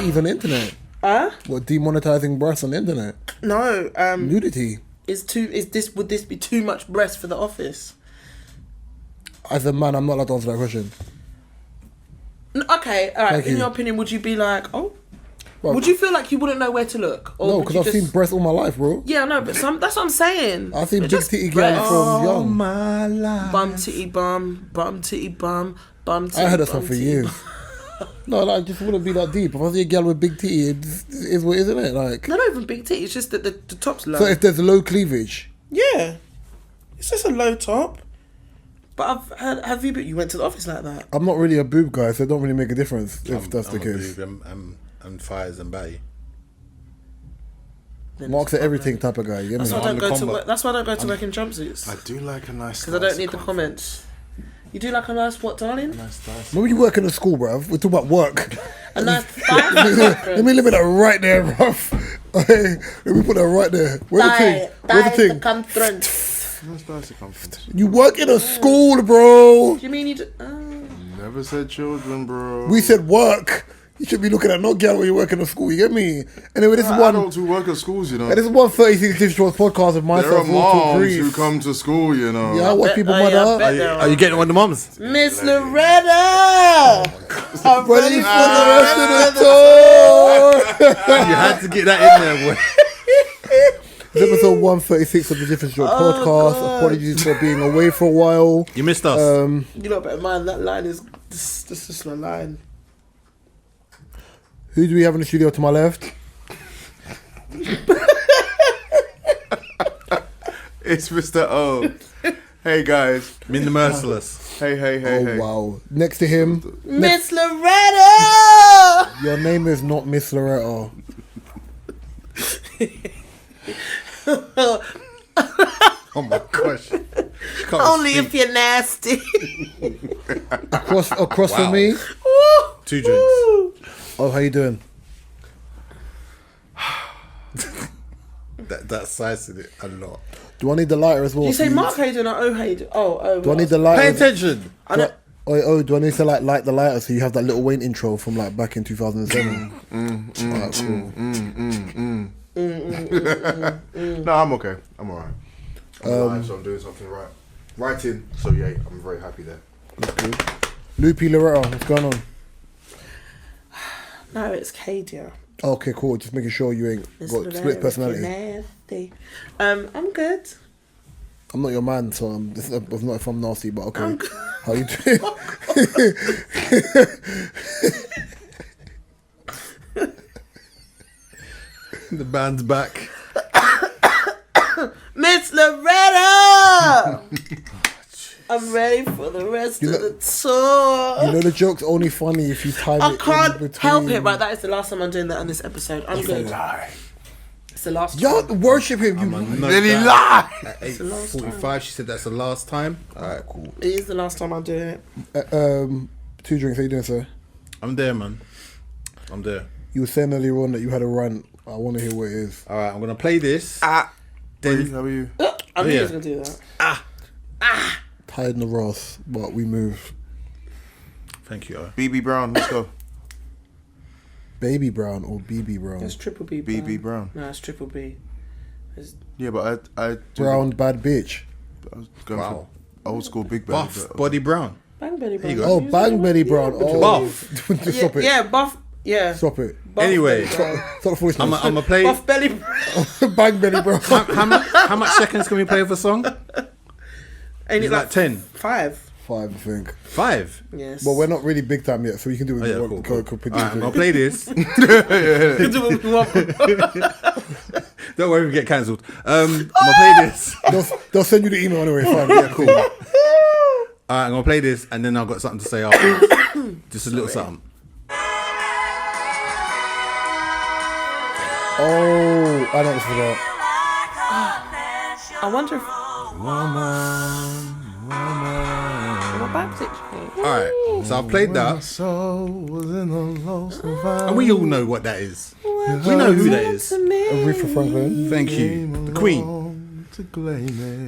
titties on the internet? What, demonetizing breasts on the internet? No. Nudity. Would this be too much breast for the office? As a man, I'm not allowed to answer that question. Okay, all right. In your opinion, would you be like, oh? Well, would you feel like you wouldn't know where to look? Or no, because I've seen breasts all my life, bro. Yeah, no, but that's what I'm saying. I've seen big titty girls from young. All my life. Bum titty bum, bum titty bum, bum titty. I heard that song for years. No, like, I just wouldn't be that deep. If I see a girl with big titty, it is what, isn't it? Like, not even big titty. It's just that the top's low. So if there's low cleavage, yeah, it's just a low top. But have you? But you went to the office like that. I'm not really a boob guy, so it don't really make a difference if that's the case. I'm fires and batty. Mark's an everything type of guy. That's why I don't go to work. That's why I don't go to work in jumpsuits. I do like a nice. Because I don't need the comments. You do like a nice what, darling? A nice dice. When you work in a school, bruv, we're talking about work. A nice five. Let me limit that right there, bruv. Okay, let me put that right there. Where's the thing? Where's the thing? Nice dice circumference. You work in a school, bro. You mean you do? Never said children, bro. We said work. You should be looking at no girl when you work in a school. You get me? Anyway, this is one. Adults who work at schools, you know. And this is 136 Digital podcast of myself. There are moms who come to school, you know. Yeah, I watch people mother. Are you getting one of the moms? Miss Loretta! I'm ready for the rest of the tour. You had to get that in there, boy. It's episode 136 of the Different Stroke podcast. God. Apologies for being away for a while. You missed us. You know, but man, that line is this is my line. Who do we have in the studio to my left? It's Mr. O. Hey guys. Min the Merciless. Hey. Wow. Next to him, Miss Loretta! Your name is not Miss Loretta. Oh my gosh. Only if you're nasty. Across from me. 2 drinks. Oh, how you doing? That sized it a lot. Do I need the lighter as well? Did you say please? Mark Hayden or O Hayden? Oh. Do I need the lighter? Pay attention. Do I need to light the lighter so you have that Little Wayne intro from like back in 2007? Alright, cool. No, I'm okay. I'm alright. I'm alive, so I'm doing something right. Writing, so yeah, I'm very happy there. That's good. Loopy Loretta, what's going on? No, it's Cadia. Okay, cool. Just making sure you ain't got split personality. Nasty. I'm good. I'm not your man, so it's not if I'm nasty, but okay. How you doing? The band's back. Miss Loretta! I'm ready for the rest of the tour. You know the joke's only funny if you time I it can't in between. help it, right? That is the last time I'm doing that on this episode. I'm good. It's the last Y'all time. worship him. You Really lie. At 8:45, she said that's the last time. Alright, cool. It is the last time I'm doing it. 2 drinks. How you doing, sir? I'm there, man. I'm there. You were saying earlier on that you had a rant. I want to hear what it is. Alright, I'm gonna play this. How are you? I knew he was going to do that. Tired in the Ross, but we move. Thank you. BB Brown, let's go. Baby Brown or BB Brown? It's triple B. BB Brown. No, it's triple B. Yeah, but I Brown bad bitch. I was going Wow. for old school big bad. Buff Body Brown. Bang Belly Brown. you go. Oh, Bang Betty Brown. Oh. Buff. Stop it. Yeah, buff. Yeah. Stop it. Buff Anyway. Belly Brown. Stop the foolishness. I'm gonna play. Buff Belly Brown. Bang Betty Brown. How much seconds can we play of a song? Ain't it It's like 10. 5? 5, I think. 5. Yes. Well, we're not really big time yet, so we can do it. Oh, yeah, with cool. Alright, I'm gonna play this. Do what we want. Don't worry, we get cancelled. I'm gonna play this. They'll send you the email anyway. Fine. Yeah, cool. Alright, I'm gonna play this, and then I've got something to say afterwards. Just a little something. Oh, I know what this is about. I wonder if... What back itching? Alright, so I've played that. And we all know what that is. We know who that is. Aretha Franklin. Thank you. The Queen.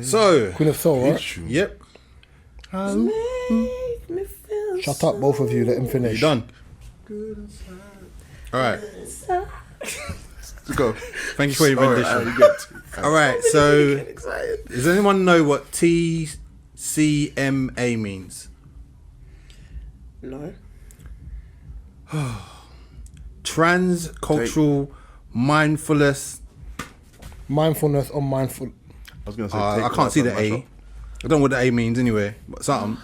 So, Queen of Soul, right? yep. Shut up, both of you. Let him You finish. done? All right. Let's go. Thank you for your rendition. All right. So, does anyone know what TCMA means? No. Transcultural mindfulness. Mindfulness or mindful. I was going to say. I can't see the A. I don't know what the A means anyway. But something.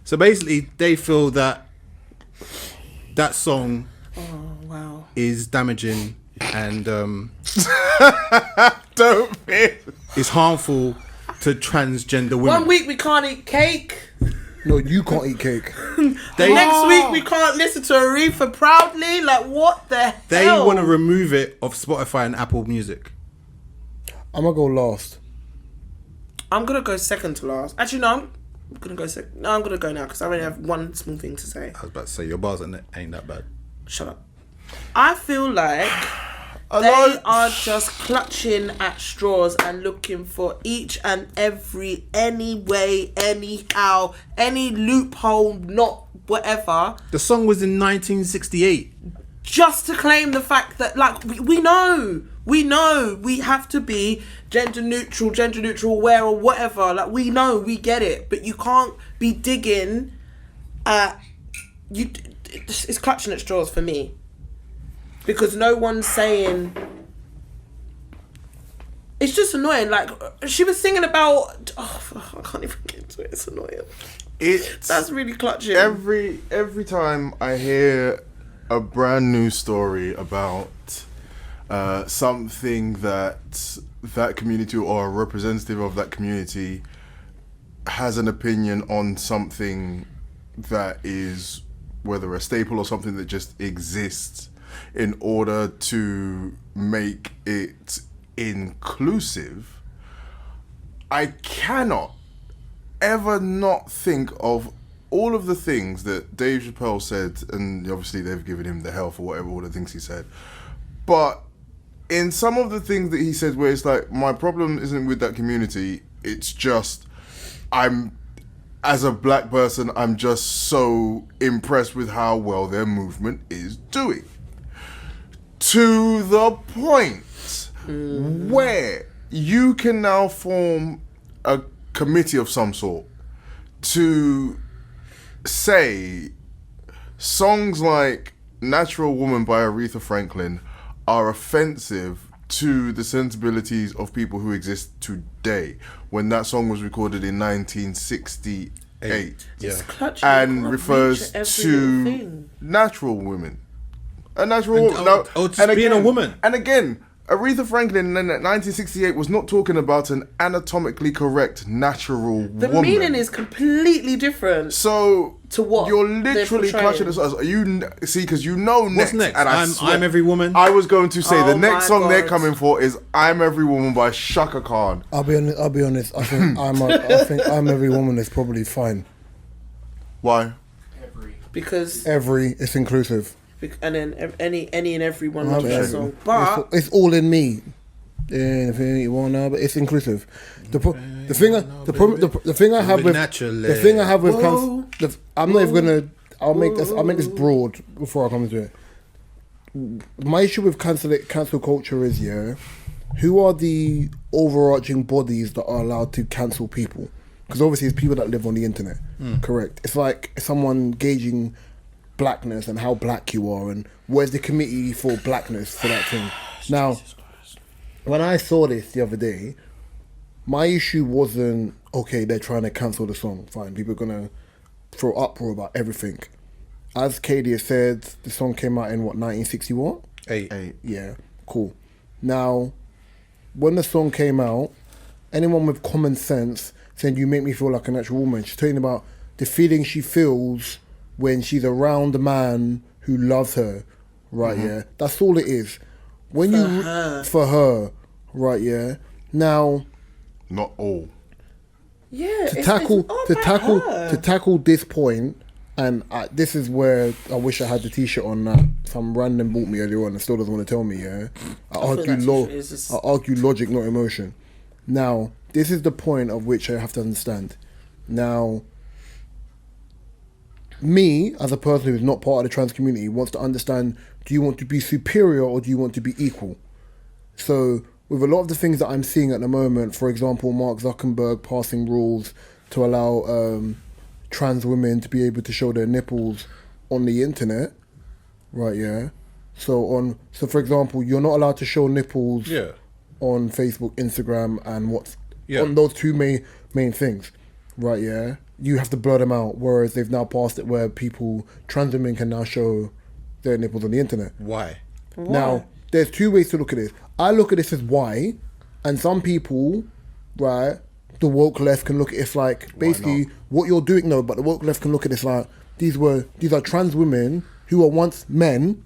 So basically, they feel that song is damaging and it's harmful to transgender women. 1 week we can't eat cake. No, you can't eat cake. Next week we can't listen to Aretha Proudly. Like, what the hell? They want to remove it off Spotify and Apple Music. I'm gonna go last. I'm gonna go second to last. Actually, no. I'm gonna go second. No, I'm gonna go now because I only have one small thing to say. I was about to say your bars ain't that bad. Shut up. I feel like they are just clutching at straws and looking for each and every, any way, anyhow, any loophole, not whatever. The song was in 1968. Just to claim the fact that, like, we know we have to be gender neutral, aware or whatever. Like, we know, we get it. But you can't be digging at... It's clutching at straws for me. Because no one's saying... It's just annoying. Like, she was singing about... Oh, I can't even get into it. It's annoying. That's really clutching. Every time I hear a brand new story about something that community or a representative of that community has an opinion on something that is whether a staple or something that just exists in order to make it inclusive, I cannot ever not think of all of the things that Dave Chappelle said, and obviously they've given him the hell for whatever all the things he said, but in some of the things that he said where it's like, my problem isn't with that community, it's just as a black person, I'm just so impressed with how well their movement is doing. To the point where you can now form a committee of some sort to say songs like Natural Woman by Aretha Franklin are offensive to the sensibilities of people who exist today, when that song was recorded in 1968 and refers to natural women. A natural woman. Being a woman. And again, Aretha Franklin in 1968 was not talking about an anatomically correct natural woman. The meaning is completely different. So to what you're literally clutching this. You see, because you know what's next. And I'm Every Woman. I was going to say the next song they're coming for is "I'm Every Woman" by Shaka Khan. I'll be honest. I think I'm Every Woman is probably fine. Why? Because it's inclusive. And then any and every one of that song, but it's all in me. Anything you want now, but it's inclusive. The thing I have with I'm not even gonna. I'll make this broad before I come to it. My issue with cancel culture is who are the overarching bodies that are allowed to cancel people? Because obviously it's people that live on the internet. Correct. It's like someone gauging blackness and how black you are, and where's the committee for blackness for that thing. Now, when I saw this the other day, my issue wasn't, okay, they're trying to cancel the song, fine, people are gonna throw uproar about everything. As Katie has said, the song came out in 1961? 8. Yeah, cool. Now, when the song came out, anyone with common sense said, you make me feel like a natural woman. She's talking about the feeling she feels when she's around a man who loves her, right? Yeah, that's all it is. When for her, right? Yeah. Now, not all. Yeah. To tackle this point, and this is where I wish I had the T-shirt on that some random bought me earlier on and still doesn't want to tell me. Yeah, I argue logic, not emotion. Now, this is the point of which I have to understand. Now, me, as a person who's not part of the trans community, wants to understand Do you want to be superior or do you want to be equal? So with a lot of the things that I'm seeing at the moment, for example, Mark Zuckerberg passing rules to allow trans women to be able to show their nipples on the internet, right? Yeah. So for example, you're not allowed to show nipples on Facebook, Instagram, and on those two main things, right? Yeah. You have to blur them out. Whereas they've now passed it where trans women can now show their nipples on the internet. Why? Now, there's two ways to look at this. I look at this as why, and some people, right, the woke left can look at it like basically what you're doing. No, but the woke left can look at this like these are trans women who were once men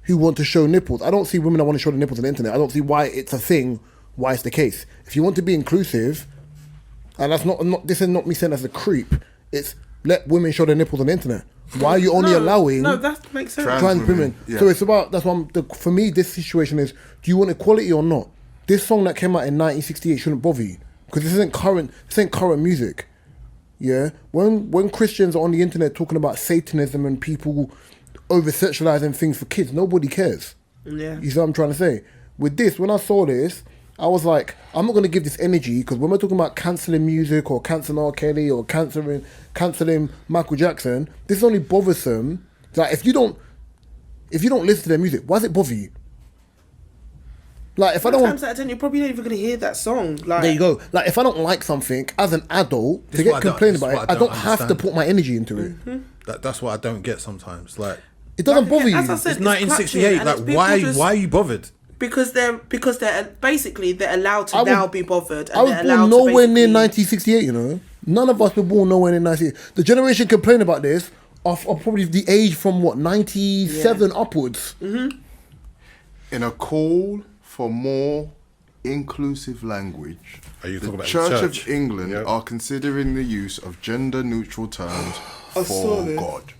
who want to show nipples. I don't see women that want to show the nipples on the internet. I don't see why it's a thing, why it's the case. If you want to be inclusive, and that's not this is not me saying as a creep, it's let women show their nipples on the internet. Why are you only allowing that makes sense. trans women? Yeah. So it's about, that's why for me this situation is, do you want equality or not? This song that came out in 1968 shouldn't bother you because this ain't current music. Yeah, when Christians are on the internet talking about Satanism and people over sexualizing things for kids, nobody cares. Yeah, you see what I'm trying to say? With this, when I saw this, I was like, I'm not going to give this energy because when we're talking about cancelling music or cancelling R. Kelly or cancelling Michael Jackson, this is only bothersome. Like if you don't listen to their music, why does it bother you? Like if I don't, times out of 10, you're probably not even going to hear that song. Like there you go. Like if I don't like something as an adult to get complained about it, I don't have to put my energy into it. Mm-hmm. That's what I don't get sometimes. Like it doesn't bother you. As I said, it's 1968. Like why are you bothered? Because they're basically they're allowed to now be bothered. And I was born nowhere near 1968. You know, none of us were born nowhere near 1968. The generation complain about this are probably the age from 97 upwards. Mm-hmm. In a call for more inclusive language, the Church of England are considering the use of gender-neutral terms for God.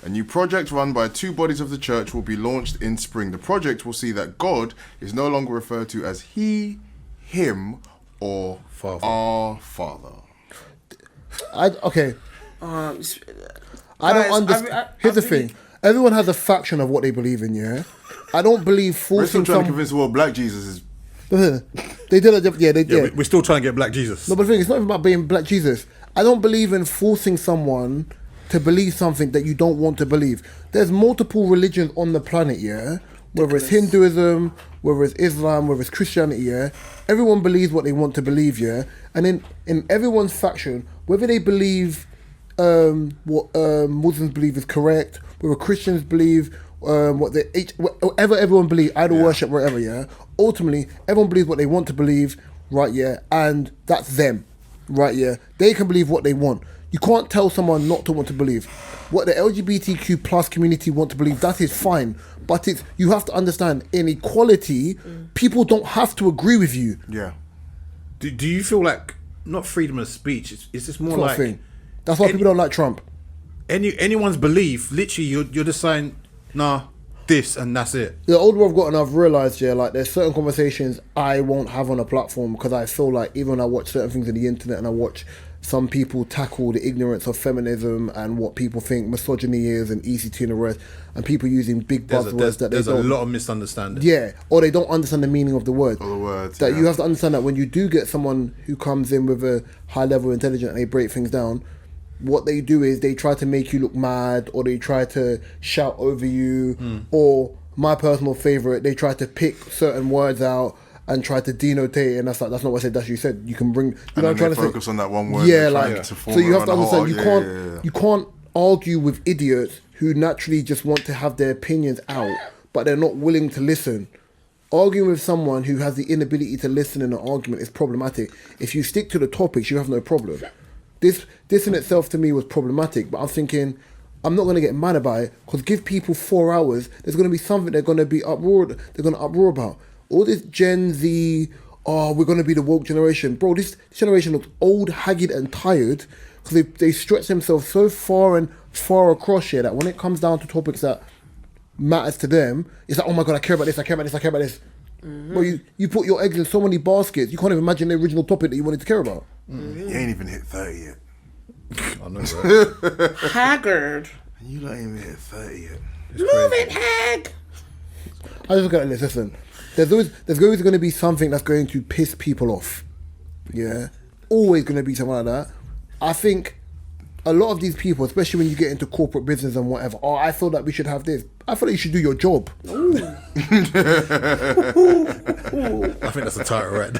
A new project run by two bodies of the church will be launched in spring. The project will see that God is no longer referred to as he, him, or our Father. I don't understand. Here's the thing. Everyone has a faction of what they believe in, yeah? I don't believe forcing We're still trying to convince the world black Jesus is... They did it, yeah, they did. We're still trying to get black Jesus. No, but the thing, it's not even about being black Jesus. I don't believe in forcing someone to believe something that you don't want to believe. There's multiple religions on the planet, yeah? Whether it's Hinduism, whether it's Islam, whether it's Christianity, yeah? Everyone believes what they want to believe, yeah? And in everyone's faction, whether they believe what Muslims believe is correct, whether Christians believe whatever everyone believes, idol worship, whatever, yeah? Ultimately, everyone believes what they want to believe, right, yeah? And that's them, right, yeah? They can believe what they want. You can't tell someone not to want to believe. What the LGBTQ plus community want to believe, that is fine. But you have to understand, in equality, people don't have to agree with you. Yeah. Do you feel like, not freedom of speech, it's just more like... thing. That's why people don't like Trump. Anyone's belief, literally, you're just saying, nah, this, and that's it. The older I've gotten, I've realised, yeah, like there's certain conversations I won't have on a platform because I feel like even when I watch certain things on the internet and I watch some people tackle the ignorance of feminism and what people think misogyny is and ECT and the rest, and people using big buzzwords that they don't... There's a lot of misunderstanding. Yeah, or they don't understand the meaning of the word. Or the words, that you have to understand that when you do get someone who comes in with a high level of intelligence and they break things down, what they do is they try to make you look mad, or they try to shout over you, or my personal favourite, they try to pick certain words out and try to denotate, and that's not what I said. That's what you said. You can bring. You know what I'm trying to say? Focus on that one word. Yeah, like so you have to understand. You can't argue with idiots who naturally just want to have their opinions out, but they're not willing to listen. Arguing with someone who has the inability to listen in an argument is problematic. If you stick to the topics, you have no problem. This in itself to me was problematic, but I'm thinking I'm not going to get mad about it because give people 4 hours, there's going to be something they're going to be uproar about. All this Gen Z, we're going to be the woke generation. Bro, this generation looks old, haggard and tired because they stretch themselves so far across here that when it comes down to topics that matters to them, it's like, oh my God, I care about this. Mm-hmm. Well, you put your eggs in so many baskets, you can't even imagine the original topic that you wanted to care about. You ain't even hit 30 yet. I know, right? Haggard. You don't even hit 30 yet. Moving egg. I just look at it. Listen, there's always going to be something that's going to piss people off. Yeah, always going to be something like that. I think a lot of these people, especially when you get into corporate business and whatever, oh, I feel that we should have this. I feel like you should do your job. I think that's the title, right?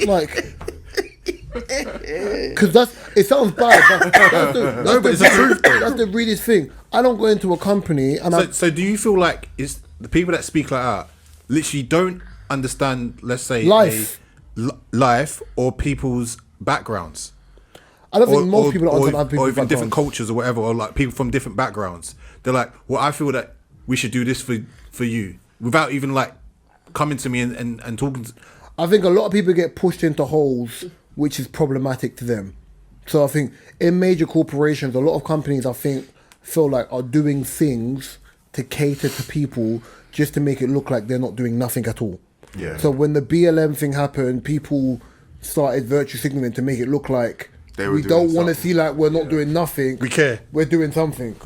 Like, because it sounds bad, but No, but it's the truth, though. that's the weirdest thing. I don't go into a company and So do you feel like it's the people that speak like that literally don't understand, let's say, Life. life or people's backgrounds? I don't think most people don't understand other or people's even different backgrounds. cultures or whatever, or like people from different backgrounds. They're like, well, I feel that we should do this for you without even like coming to me and talking. I think a lot of people get pushed into holes, which is problematic to them. So I think in major corporations, a lot of companies, I think, feel like are doing things to cater to people just to make it look like they're not doing nothing at all. Yeah. So when the BLM thing happened, people started virtue signaling to make it look like They were we doing don't want to something. see like we're not doing nothing. We care. We're doing something.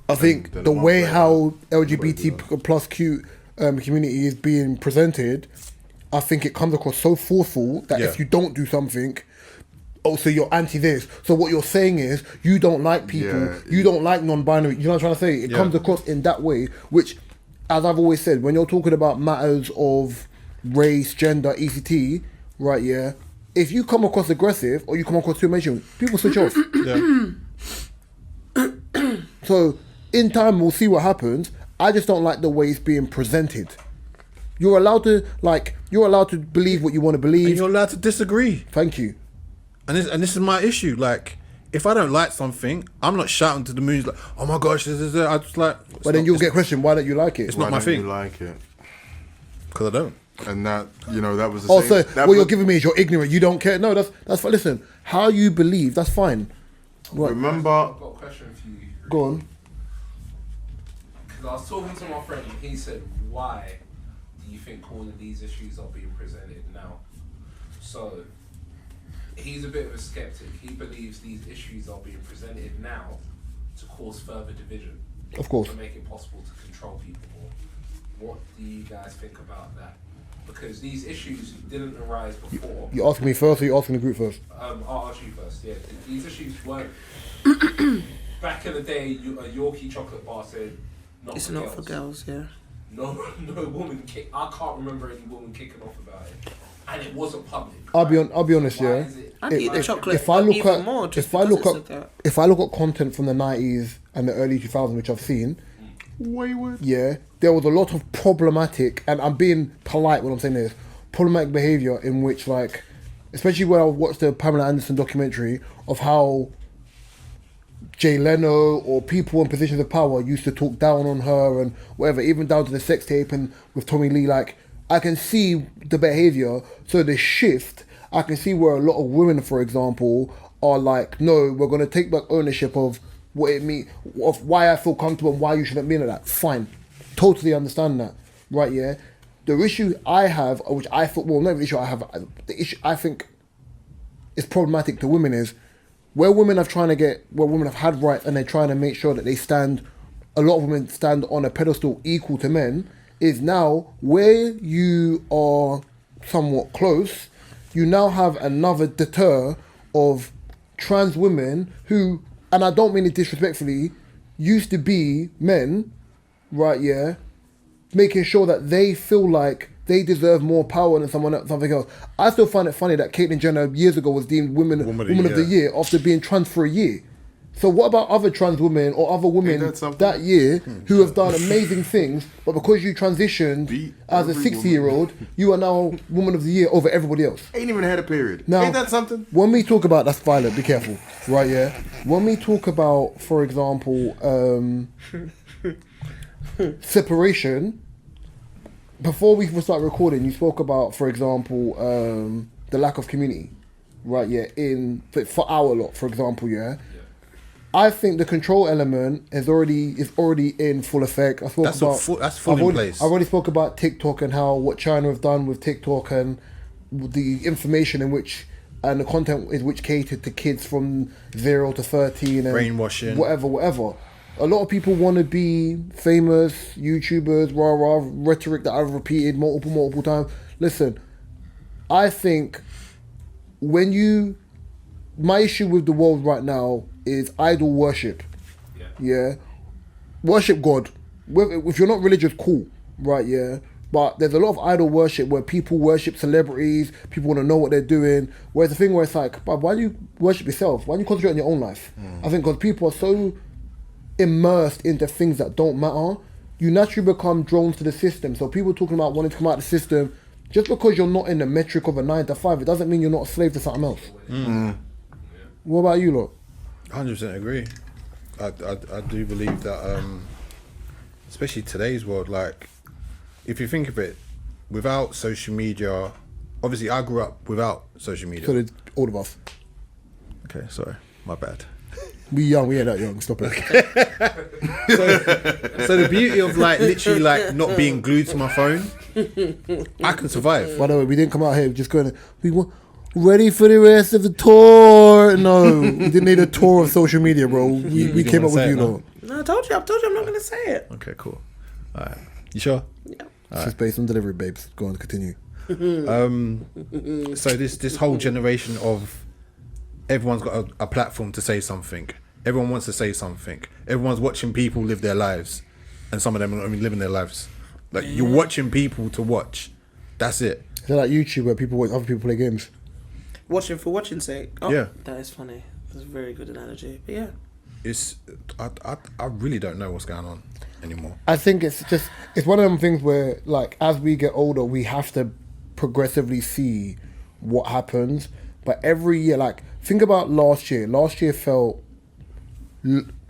I think then the one way way how around. LGBT plus Q community is being presented, I think it comes across so forceful that if Yeah. you don't do something, oh, so you're anti this. So what you're saying is you don't like people, Yeah. you don't like non-binary. You know what I'm trying to say? It Yeah. comes across in that way, which, as I've always said, when you're talking about matters of race, gender, ECT, right? Yeah. If you come across aggressive or you come across too much, people switch off. Yeah. So in time we'll see what happens. I just don't like the way it's being presented. You're allowed to believe what you want to And believe. you're allowed to disagree. Thank you. And this is my issue. Like, if I don't like something, I'm not shouting to the moon like, "Oh my gosh, this is it." I just like. But then you'll get questioned, why don't you like it? It's not Why my don't thing. you like it? Because I don't. And that, that was the Oh, same. so that what you're was- giving me is you're ignorant. You don't care. No, that's fine. Listen, how you believe, that's fine. Right. Remember, I've got a question for you. Go on. Because I was talking to my friend and he said, why do you think all of these issues are being presented now? So, he's a bit of a skeptic. He believes these issues are being presented now to cause further division. Of course. To make it possible to control people more. What do you guys think about that? Because these issues didn't arise before. You asking me first or you asking the group first? I'll ask you first. Yeah, these issues weren't. Back in the day, a Yorkie chocolate bar said, It's not for girls, yeah. No woman kick. I can't remember any woman kicking off about it, and it wasn't public. I'll be honest, Why yeah. is it- I'd eat the chocolate If I look even at more just if I look because at it said that. if I look at content from the 90s and the early 2000s, which I've seen, wayward. yeah, there was a lot of problematic, and I'm being polite when I'm saying this, problematic behaviour in which, like, especially when I watched the Pamela Anderson documentary of how Jay Leno or people in positions of power used to talk down on her and whatever, even down to the sex tape and with Tommy Lee, like, I can see the behaviour, so the shift, I can see where a lot of women, for example, are like, no, we're going to take back ownership of what it means, of why I feel comfortable and why you shouldn't be like that. Fine. Totally understand that. Right, yeah? The issue I have, which I thought, well, not the issue I have, the issue I think is problematic to women is where women have had rights and they're trying to make sure that they stand, a lot of women stand on a pedestal equal to men, is now where you are somewhat close, you now have another deter of trans women who, and I don't mean it disrespectfully, used to be men, right, yeah, making sure that they feel like they deserve more power than something else. I still find it funny that Caitlyn Jenner years ago was deemed Woman of the Year after being trans for a year. So what about other trans women or other women that's something. that year who have done amazing things, but because you transitioned Beat as a every 60-year-old, you are now Woman of the Year over everybody else? Ain't even had a period. Now, Ain't that something? when we talk about, that's violent, be careful, right, yeah? When we talk about, for example, separation, before we start recording, you spoke about, for example, the lack of community, right, yeah, for our lot, for example, yeah? I think the control element is already in full effect. I spoke That's about that's full in place. I already spoke about TikTok and how what China have done with TikTok and the information in which and the content is which catered to kids from 0 to 13 and Brainwashing. whatever. A lot of people want to be famous YouTubers, rhetoric that I've repeated multiple times. Listen, I think my issue with the world right now is idol worship. Yeah. Worship God. If you're not religious, cool. Right, yeah. But there's a lot of idol worship where people worship celebrities, people want to know what they're doing. Whereas the thing where it's like, but why do you worship yourself? Why don't you concentrate on your own life? I think because people are so immersed into things that don't matter, you naturally become drawn to the system. So people talking about wanting to come out of the system, just because you're not in the metric of a 9 to 5, it doesn't mean you're not a slave to something else. What about you lot? 100% agree. I do believe that, especially today's world, like, if you think of it, without social media, obviously I grew up without social media. So did all of us. Okay, sorry, my bad. We ain't that young, stop it. So the beauty of like literally like not being glued to my phone, I can survive. By the way, we didn't come out here just going, we want ready for the rest of the tour. No, we didn't need a tour of social media, bro. We came up with you, though. No, I told you I'm not going to say it. Okay, cool. All right, you sure? Yeah. It's just based on delivery, babes. Go on, continue. So this whole generation of everyone's got a platform to say something. Everyone wants to say something. Everyone's watching people live their lives, and some of them are not even living their lives. Like you're watching people to watch. That's it. Is that like YouTube where people watch other people play games? Watching for watching's sake. Oh, Yeah. That is funny. That's a very good analogy. But yeah. I really don't know what's going on anymore. I think it's one of them things where, like, as we get older, we have to progressively see what happens. But every year, like, think about last year. Last year felt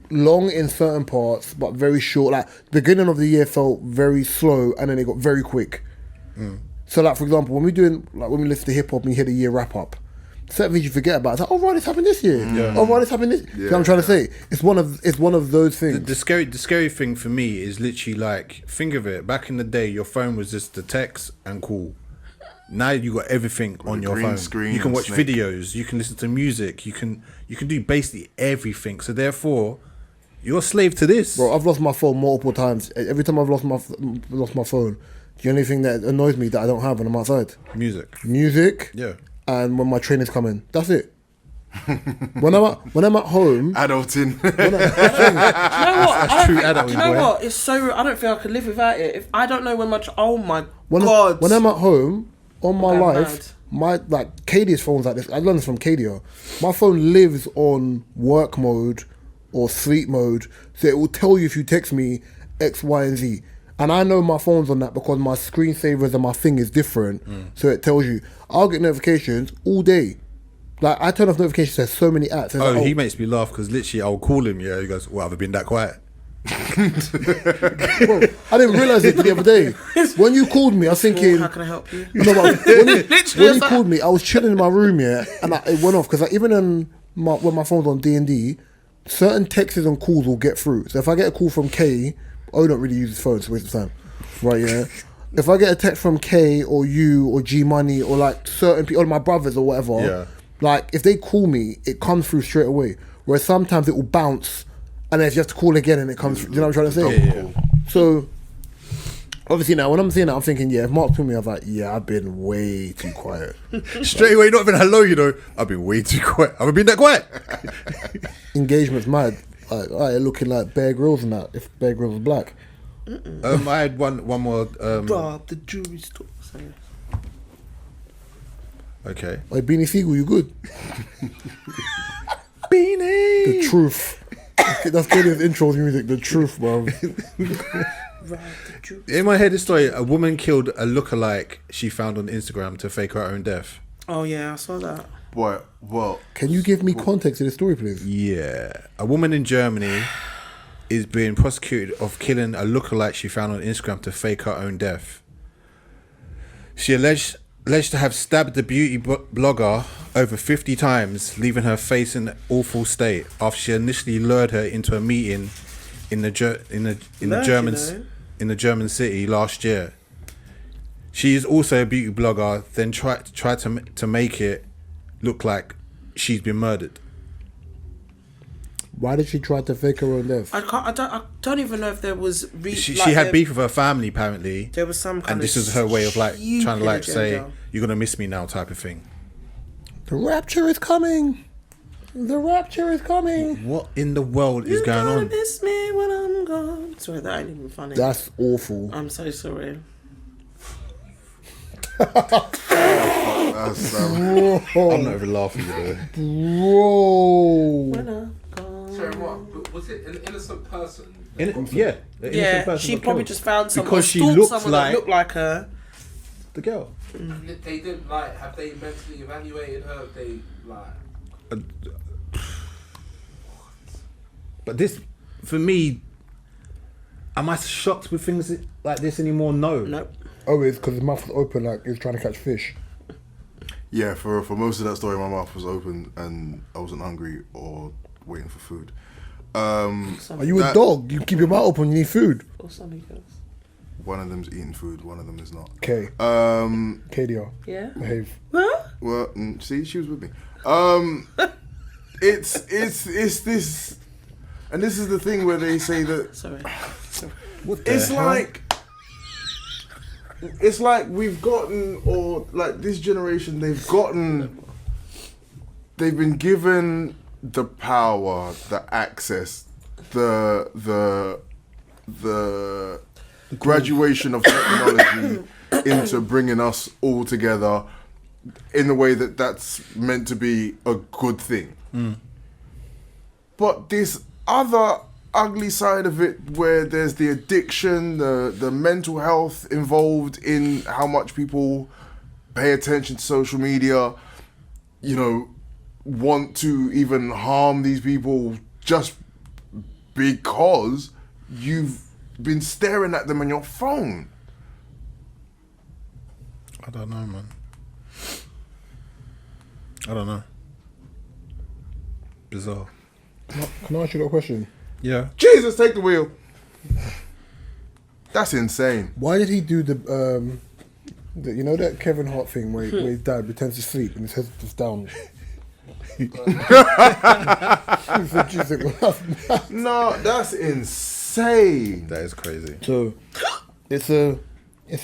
long in certain parts, but very short. Like, beginning of the year felt very slow, and then it got very quick. So, like, for example, when we listen to hip hop and you hear the year wrap up, certain things you forget about. It's like, oh right, this happened this year. Oh right, this happened this. You know what I'm trying to say? It's one of those things. The scary thing for me is literally like, think of it. Back in the day, your phone was just the text and call. Now you got everything on your phone. Screen you can watch snake. videos. You can listen to music. You can do basically everything. So therefore, you're a slave to this. Bro, I've lost my phone multiple times. Every time I've lost my phone, the only thing that annoys me that I don't have when I'm outside, music. Yeah. And when my trainers come in, that's it. when I'm at home, Adulting. Do you know what? true Do adulting, you know boy. what? It's so. I don't think I could live without it. If I don't know when much. Oh my when god. I'm at home on my I'm life, like Kadia's phone's like this. I learned this from Kadia. My phone lives on work mode or sleep mode, so it will tell you if you text me X, Y, and Z. And I know my phone's on that because my screensavers and my thing is different, so it tells you. I'll get notifications all day. Like, I turn off notifications, there's so many apps. Oh, Like, he makes me laugh because literally I'll call him. Yeah, he goes, "Well, have I been that quiet?" bro, I didn't realise it the other day. When you called me, I was thinking... How can I help you? No, but when Literally, he called me, I was chilling in my room, yeah, and it went off, because even when my phone's on D&D, certain texts and calls will get through. So if I get a call from K, I don't really use his phone, it's a waste of time. Right, yeah? If I get a text from K or you or G Money or like certain people, or my brothers or whatever, Yeah. like if they call me, it comes through straight away. Whereas sometimes it will bounce and then you have to call again and it comes through. You know what I'm trying to say? Yeah. So obviously now when I'm seeing that, I'm thinking, yeah, if Mark's with me, I'm like, yeah, I've been way too quiet. Straight away, not even hello. You know, I've been way too quiet. Have I been that quiet? Engagement's mad. Like, looking like Bear Grylls and that. If Bear Grylls was black. I had one more. Rob the jewelry store. Sorry. Okay. Like Beanie Siegel, you good? Beanie. The truth. That's Kadia's intro music. The truth, bro. Rob the jewelry. In my head, this story: a woman killed a lookalike she found on Instagram to fake her own death. Oh yeah, I saw that. Boy, well, Can you give me context to the story, please? Yeah, a woman in Germany is being prosecuted of killing a lookalike she found on Instagram to fake her own death. She alleged to have stabbed the beauty blogger over 50 times, leaving her face in an awful state after she initially lured her into a meeting in the German city last year. She is also a beauty blogger, then tried to make it look like she's been murdered. Why did she try to fake her own death? I don't even know if there was. She had beef with her family apparently, There was some kind and of this was her way of like trying to like stupid say agenda. you're gonna miss me now type of thing. The rapture is coming. The rapture is coming. What in the world is You going gonna on? miss me when I'm gone. Sorry, that ain't even funny. That's awful. I'm so sorry. That's, I'm not even laughing at it. Bro. When I'm gone. Sorry, what? But was it an innocent person? Yeah, the innocent Yeah, person she got probably killed. just found someone Because she stalked looked someone like- that looked like her. the girl. They didn't like. Have they mentally evaluated her? They like. But this, for me, am I shocked with things like this anymore? No. Nope. Oh, it's because his mouth was open like he was trying to catch fish. yeah, for most of that story, my mouth was open and I wasn't hungry or waiting for food. Are you a dog? You keep your mouth open, you need food. Or something else. One of them's eating food, one of them is not. Okay. Um, KDR. Yeah. Behave. Huh? well, see, she was with me. It's this, and this is the thing where they say that Sorry. What the it's hell? like we've gotten, or like this generation, they've been given the power, the access, the graduation of technology into bringing us all together in the way that's meant to be a good thing. But this other ugly side of it, where there's the addiction, the mental health involved in how much people pay attention to social media, you know, want to even harm these people just because you've been staring at them on your phone. I don't know, man. I don't know. Bizarre. Can I ask you a question? Yeah. Jesus, take the wheel. That's insane. Why did he do the you know that Kevin Hart thing where his dad pretends to sleep and his head's just down? No, that's insane. That is crazy. So it's a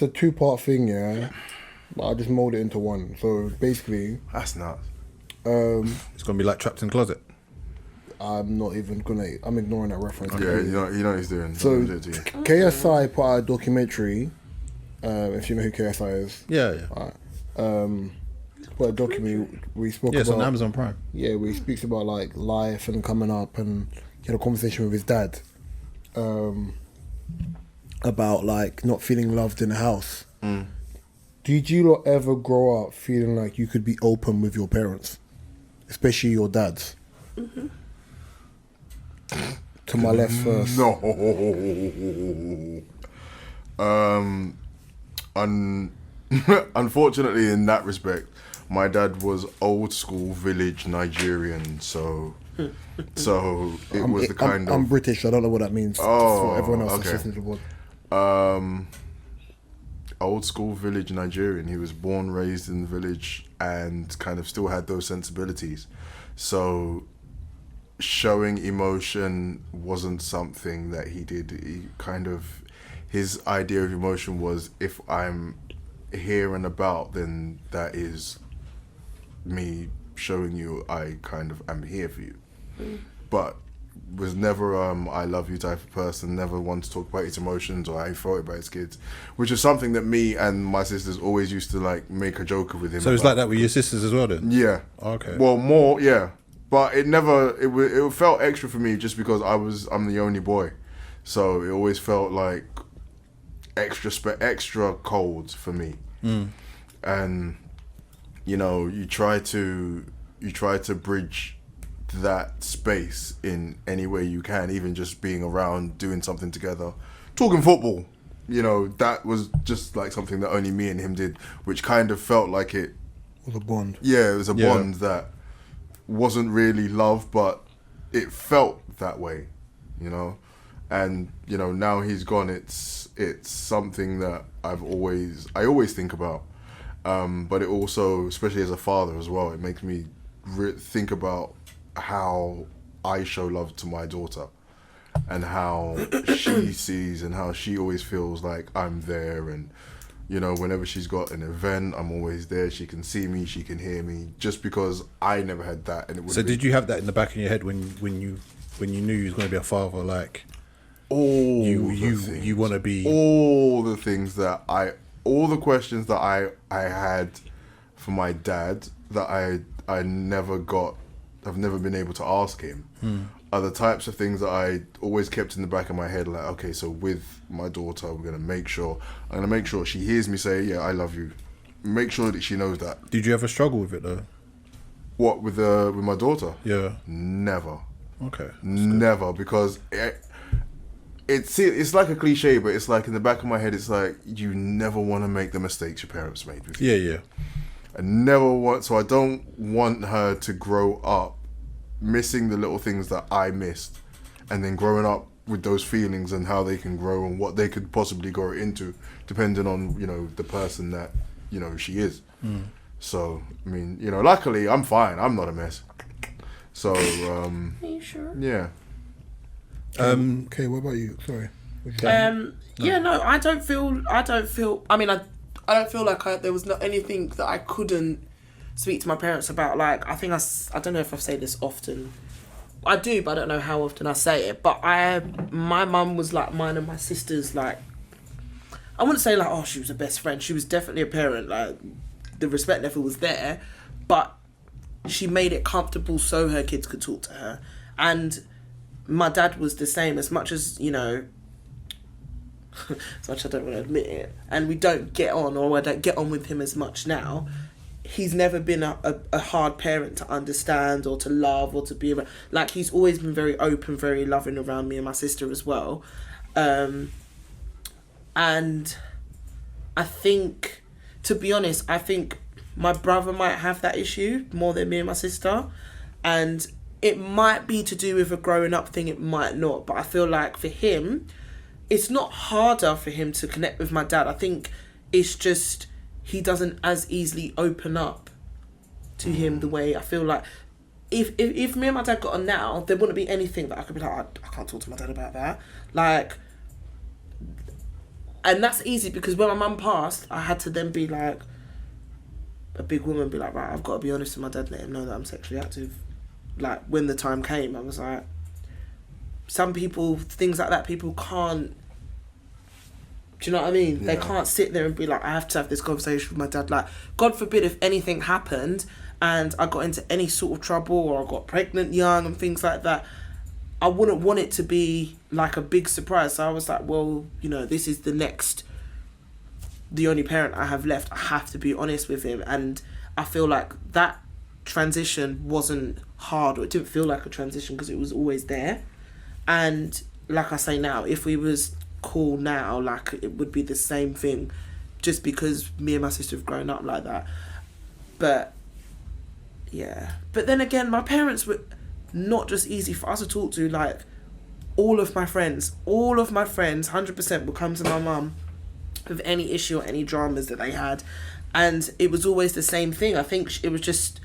two-part thing, yeah. But I just mold it into one. So basically, That's nuts. It's gonna be like Trapped in the Closet. I'm not even gonna. I'm ignoring that reference. Yeah, you know what he's doing. So Don't do it to you. KSI put out a documentary. If you know who KSI is, Yeah, yeah. alright. Put a documentary. We spoke Yeah, it's about on Amazon Prime. yeah, where he speaks about like life and coming up, and he had a conversation with his dad about like not feeling loved in the house. Did you lot ever grow up feeling like you could be open with your parents, especially your dads? To my left first. No. Unfortunately, in that respect, my dad was old school village Nigerian, so it was the kind I'm of British. I don't know what that means. Oh, for everyone else okay. that's listening to the pod. old school village Nigerian. He was born, raised in the village, and kind of still had those sensibilities. So showing emotion wasn't something that he did. He kind of, his idea of emotion was, if I'm here and about, then that is me showing you I kind of am here for you. But was never I love you type of person, never one to talk about his emotions or how he felt about his kids, which is something that me and my sisters always used to like make a joke with him So it's about. like that with your sisters as well, then? Yeah. Okay. Well, more, yeah. But it never, it felt extra for me just because I'm the only boy. So it always felt like extra cold for me. And, you know, you try to bridge that space in any way you can, even just being around, doing something together, talking football. You know, that was just like something that only me and him did, which kind of felt like it. With a bond. Yeah, it was a Yeah. bond that wasn't really love, but it felt that way, you know. And you know, now he's gone. It's something that I always think about, But it also, especially as a father as well, it makes me think about how I show love to my daughter and how she sees and how she always feels like I'm there. And, you know, whenever she's got an event, I'm always there. She can see me, she can hear me, just because I never had that. And it So did you have that in the back of your head when you knew you was going to be a father? Like, you want to be all the things that all the questions that I had for my dad that I never got, I've never been able to ask him, are the types of things that I always kept in the back of my head. Like, okay, so with my daughter, I'm gonna make sure she hears me say, yeah, I love you. Make sure that she knows that. Did you ever struggle with it though? What, with my daughter? Yeah. Never. Okay. Never, because it's like a cliche, but it's like in the back of my head, it's like you never want to make the mistakes your parents made with you. Yeah. So I don't want her to grow up missing the little things that I missed, and then growing up with those feelings and how they can grow and what they could possibly grow into, depending on, you know, the person that, you know, she is. So, I mean, you know, luckily I'm fine. I'm not a mess. So, Are you sure? yeah. Okay, what about you? Sorry. Yeah, no, I don't feel. I mean, I don't feel like there was not anything that I couldn't speak to my parents about. Like, I think I don't know if I say this often. I do, but I don't know how often I say it. But my mum was like mine and my sister's, like, I wouldn't say like, oh, she was a best friend. She was definitely a parent. Like, the respect level was there, but she made it comfortable so her kids could talk to her. And my dad was the same, as much as, you know, as much as I don't want to admit it, and we don't get on, or I don't get on with him as much now. He's never been a hard parent to understand or to love or to be around. Like, he's always been very open, very loving around me and my sister as well. And I think, to be honest, I think my brother might have that issue more than me and my sister. And it might be to do with a growing up thing, it might not. But I feel like for him, it's not harder for him to connect with my dad. I think it's just he doesn't as easily open up to him the way I feel like. If me and my dad got on now, there wouldn't be anything that I could be like, I can't talk to my dad about that. Like, and that's easy because when my mum passed, I had to then be like, a big woman, be like, right, I've got to be honest with my dad, let him know that I'm sexually active. Like, when the time came, I was like, some people, things like that, people can't, do you know what I mean? Yeah. They can't sit there and be like, I have to have this conversation with my dad. Like, God forbid if anything happened and I got into any sort of trouble or I got pregnant young and things like that, I wouldn't want it to be like a big surprise. So I was like, well, you know, this is the only parent I have left. I have to be honest with him. And I feel like that transition wasn't hard, or it didn't feel like a transition because it was always there. And like I say now, if we was cool now, like, it would be the same thing, just because me and my sister have grown up like that. But yeah, but then again, my parents were not just easy for us to talk to. Like, all of my friends 100% would come to my mum with any issue or any dramas that they had, and it was always the same thing. I think it was just,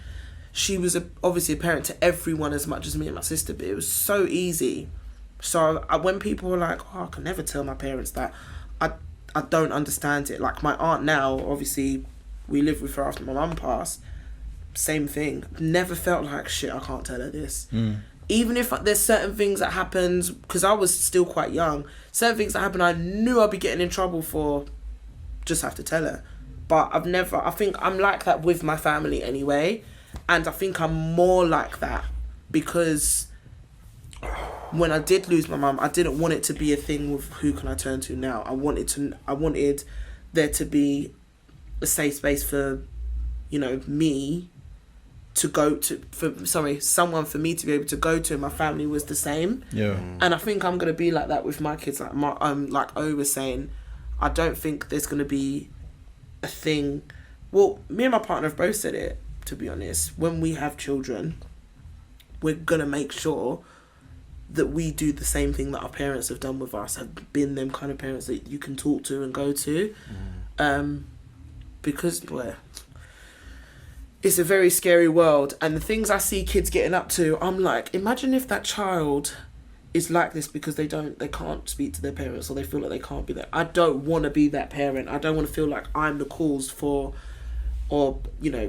she was obviously a parent to everyone as much as me and my sister, but it was so easy. So when people were like, oh, I can never tell my parents that, I don't understand it. Like, my aunt now, obviously we lived with her after my mum passed, same thing. Never felt like, shit, I can't tell her this. Even if there's certain things that happened, because I was still quite young, certain things that happened I knew I'd be getting in trouble for, just have to tell her. But I think I'm like that with my family anyway, and I think I'm more like that because when I did lose my mum, I didn't want it to be a thing with who can I turn to now. I wanted there to be a safe space for, you know, me to go to, someone for me to be able to go to, and my family was the same. Yeah. And I think I'm gonna be like that with my kids. Like like O was saying, I don't think there's gonna be a thing. Well, me and my partner have both said it, to be honest. When we have children, we're gonna make sure that we do the same thing that our parents have done with us, have been them kind of parents that you can talk to and go to. because it's a very scary world, and the things I see kids getting up to, I'm like, imagine if that child is like this because they can't speak to their parents, or they feel like they can't be there. I don't want to be that parent. I don't want to feel like I'm the cause for, or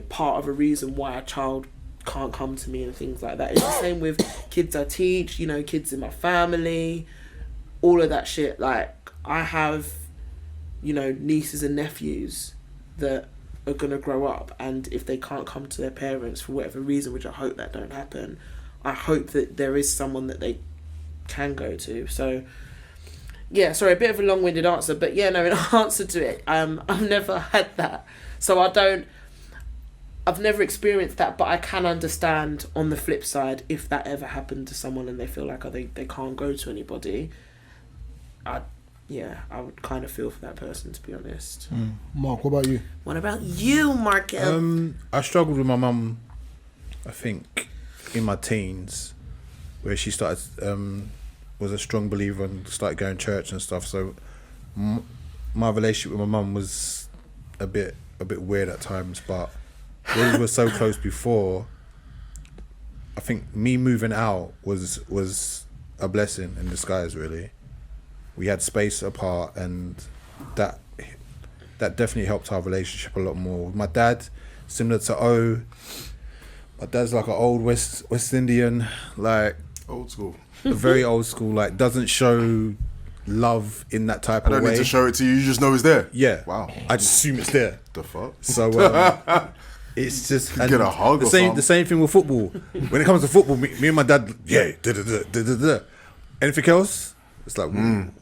part of a reason why a child can't come to me and things like that. It's the same with kids I teach, kids in my family, all of that shit. Like, I have, nieces and nephews that are going to grow up, and if they can't come to their parents for whatever reason, which I hope that don't happen, I hope that there is someone that they can go to. So yeah, sorry, a bit of a long-winded answer, but yeah, no, in answer to it, I've never had that, so I've never experienced that, but I can understand on the flip side, if that ever happened to someone and they feel like they can't go to anybody, I would kind of feel for that person, to be honest. Mark, what about you? What about you, Mark? I struggled with my mum, I think, in my teens, where she started, was a strong believer and started going to church and stuff. So my relationship with my mum was a bit weird at times, but we were so close before. I think me moving out was a blessing in disguise, really. We had space apart, and that definitely helped our relationship a lot more. With my dad, similar to O, my dad's like an old West Indian, like Old school. very old school, like doesn't show love in that type I of don't way. need to show it to you. You just know it's there. Yeah. Wow. I just assume it's there. The fuck? So it's just Could get a hug the or same. something. The same thing with football. When it comes to football, me and my dad, yeah, da. Anything else? It's like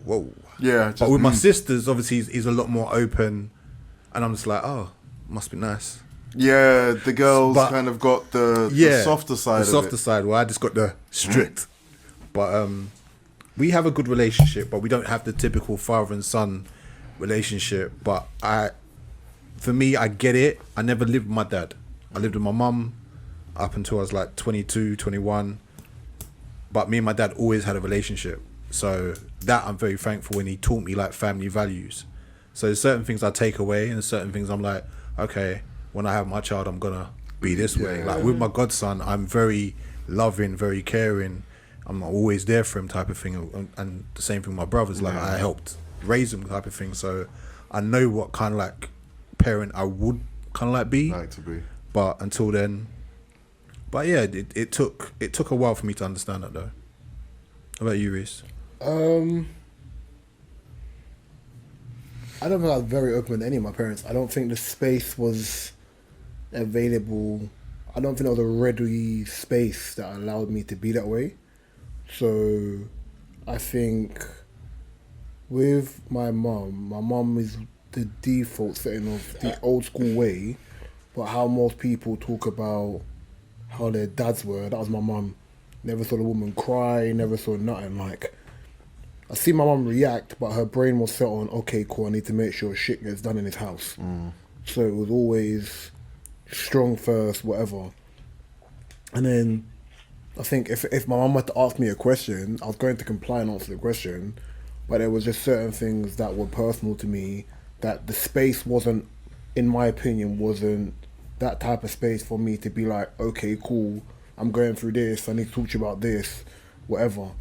whoa. Yeah. But with my sisters, obviously, he's a lot more open, and I'm just like, oh, must be nice. Yeah, the girls But- kind of got the softer side. The of softer it. side. Well, I just got the strict. But we have a good relationship, but we don't have the typical father and son relationship. But for me, I get it. I never lived with my dad. I lived with my mum up until I was like 22, 21. But me and my dad always had a relationship. So that I'm very thankful when he taught me like family values. So there's certain things I take away, and there's certain things I'm like, okay, when I have my child, I'm gonna be this way. Like with my godson, I'm very loving, very caring. I'm always there for him, type of thing. And the same thing with my brothers. Like I helped raise them, type of thing. So I know what kind of like parent I would kind of like be. Like to be. But until then, but yeah, it took a while for me to understand that though. How about you, Reese? I don't think I was very open with any of my parents. I don't think the space was available. I don't think there was a ready space that allowed me to be that way. So I think with my mum is the default setting of the old school way, but how most people talk about how their dads were, that was my mum. Never saw a woman cry, never saw nothing. Like, I see my mum react, but her brain was set on, okay, cool, I need to make sure shit gets done in his house. So it was always strong first, whatever. And then I think if my mum had to ask me a question, I was going to comply and answer the question, but there was just certain things that were personal to me, that the space wasn't, in my opinion, wasn't that type of space for me to be like, okay, cool, I'm going through this, I need to talk to you about this, whatever.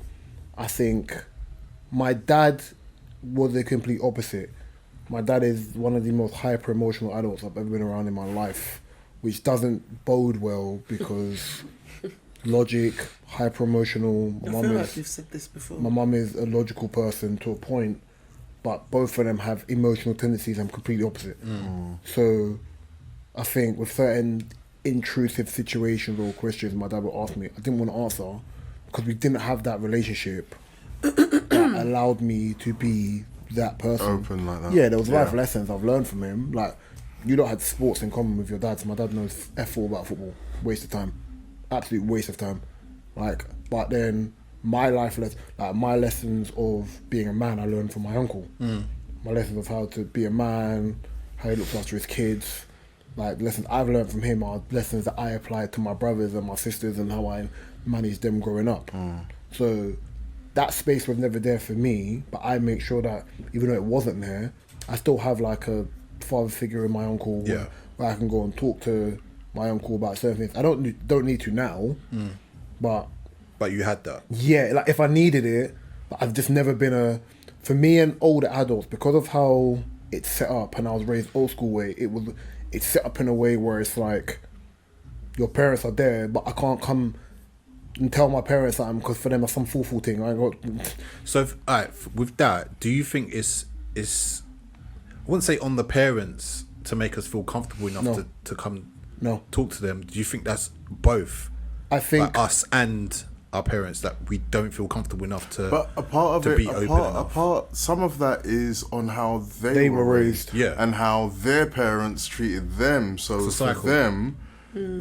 I think my dad was the complete opposite. My dad is one of the most hyper emotional adults I've ever been around in my life, which doesn't bode well because logic, hyper emotional. I feel like you've said this before. My mum is a logical person to a point, but both of them have emotional tendencies. I'm completely opposite. So I think with certain intrusive situations or questions my dad would ask me, I didn't want to answer because we didn't have that relationship that allowed me to be that person. Open like that. Yeah, there was life lessons I've learned from him. Like, you don't have sports in common with your dad. So my dad knows F4 about football. Waste of time. Absolute waste of time. Like, but then my my lessons of being a man, I learned from my uncle. My lessons of how to be a man, how he looks after his kids. Like, lessons I've learned from him are lessons that I applied to my brothers and my sisters and how I managed them growing up. So that space was never there for me, but I make sure that even though it wasn't there, I still have like a father figure in my uncle Yeah. where I can go and talk to my uncle about certain things. I don't need to now, but But you had that. yeah, like if I needed it, but I've just never been for me and older adults, because of how it's set up and I was raised old school way, it's set up in a way where it's like your parents are there, but I can't come and tell my parents that because for them it's some fool thing. I got So, alright, with that, do you think it's I wouldn't say on the parents to make us feel comfortable enough No. to come no. talk to them? Do you think that's both? I think Like us and our parents, that we don't feel comfortable enough to. But a part of to it, be open enough. some of that is on how they, They were were raised, raised. Yeah. and how their parents treated them. So It's a for cycle. them,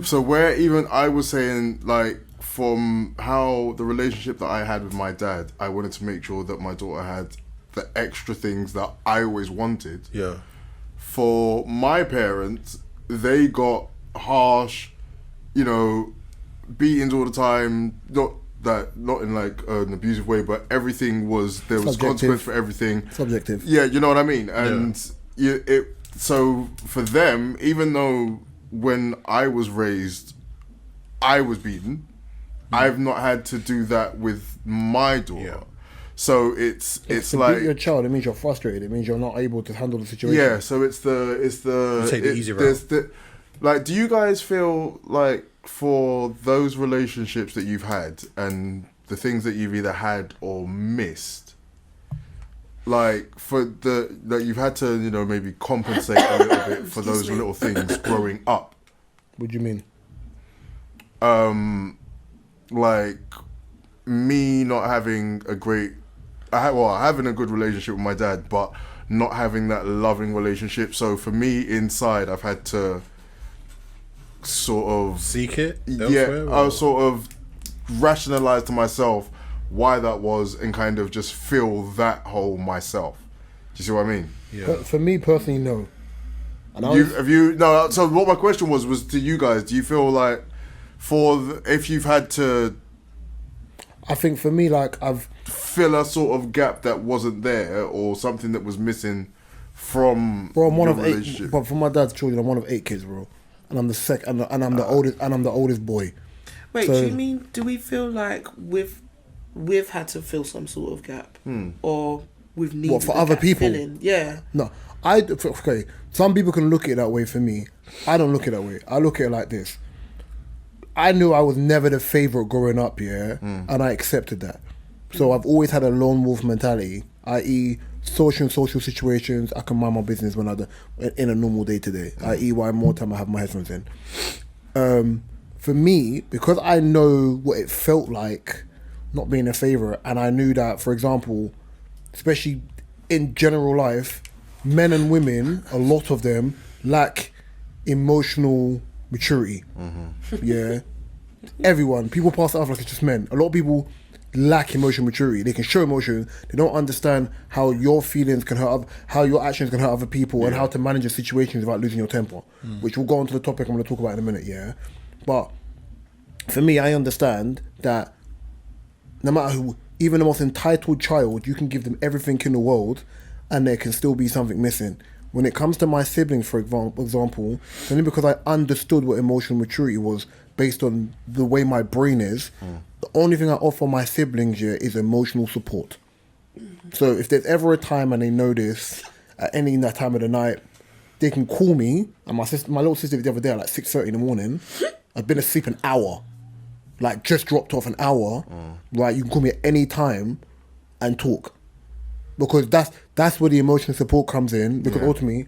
so where even I was saying, like, from how the relationship that I had with my dad, I wanted to make sure that my daughter had the extra things that I always wanted. Yeah. For my parents, they got harsh, beatings all the time. Not in like an abusive way, but everything was, there was Subjective. consequence for everything. subjective. Yeah, you know what I mean. And so for them, even though when I was raised, I was beaten, I've not had to do that with my daughter. Yeah. So it's To like, beat your child, it means you're frustrated. It means you're not able to handle the situation. yeah. So it's the You take the easy there's route. like, do you guys feel like for those relationships that you've had and the things that you've either had or missed, like that you've had to maybe compensate a little bit for those little things growing up? What do you mean? Like me not having having a good relationship with my dad, but not having that loving relationship. So for me inside, I've had to sort of Seek it elsewhere? yeah, I or- sort of rationalize to myself why that was and kind of just fill that hole myself. Do you see what I mean? Yeah. But for me personally, no. And So what my question was to you guys, do you feel like if you've had to I think for me, like I've fill a sort of gap that wasn't there or something that was missing from Bro, I'm one your of 8. relationship? But for my dad's children, I'm one of 8 kids, bro. And I'm the second, and I'm the oldest, and I'm the oldest boy. Wait, So- do you mean, do we feel like we've had to fill some sort of gap, or we've needed for the other gap people? filling? Yeah. No, okay. Some people can look at it that way. For me, I don't look at it that way. I look at it like this. I knew I was never the favorite growing up, yeah, and I accepted that. So I've always had a lone wolf mentality, i.e., social situations, I can mind my business when in a normal day to day, i.e., why more time I have my headphones in. For me, because I know what it felt like not being a favorite, and I knew that, for example, especially in general life, men and women, a lot of them lack emotional maturity. Yeah. Everyone, people pass it off like it's just men. A lot of people lack emotional maturity. They can show emotion. They don't understand how your feelings can hurt, how your actions can hurt other people, and how to manage your situations without losing your temper. Which we'll go on to the topic I'm going to talk about in a minute. Yeah. But for me, I understand that no matter who, even the most entitled child, you can give them everything in the world, and there can still be something missing. When it comes to my siblings, for example, it's only because I understood what emotional maturity was based on the way my brain is. The only thing I offer my siblings here is emotional support. So if there's ever a time and they know this, at any time of the night, they can call me. And my little sister the other day at like 6:30 in the morning, I've been asleep an hour, like just dropped off an hour. Right, you can call me at any time and talk. Because that's where the emotional support comes in. Because ultimately,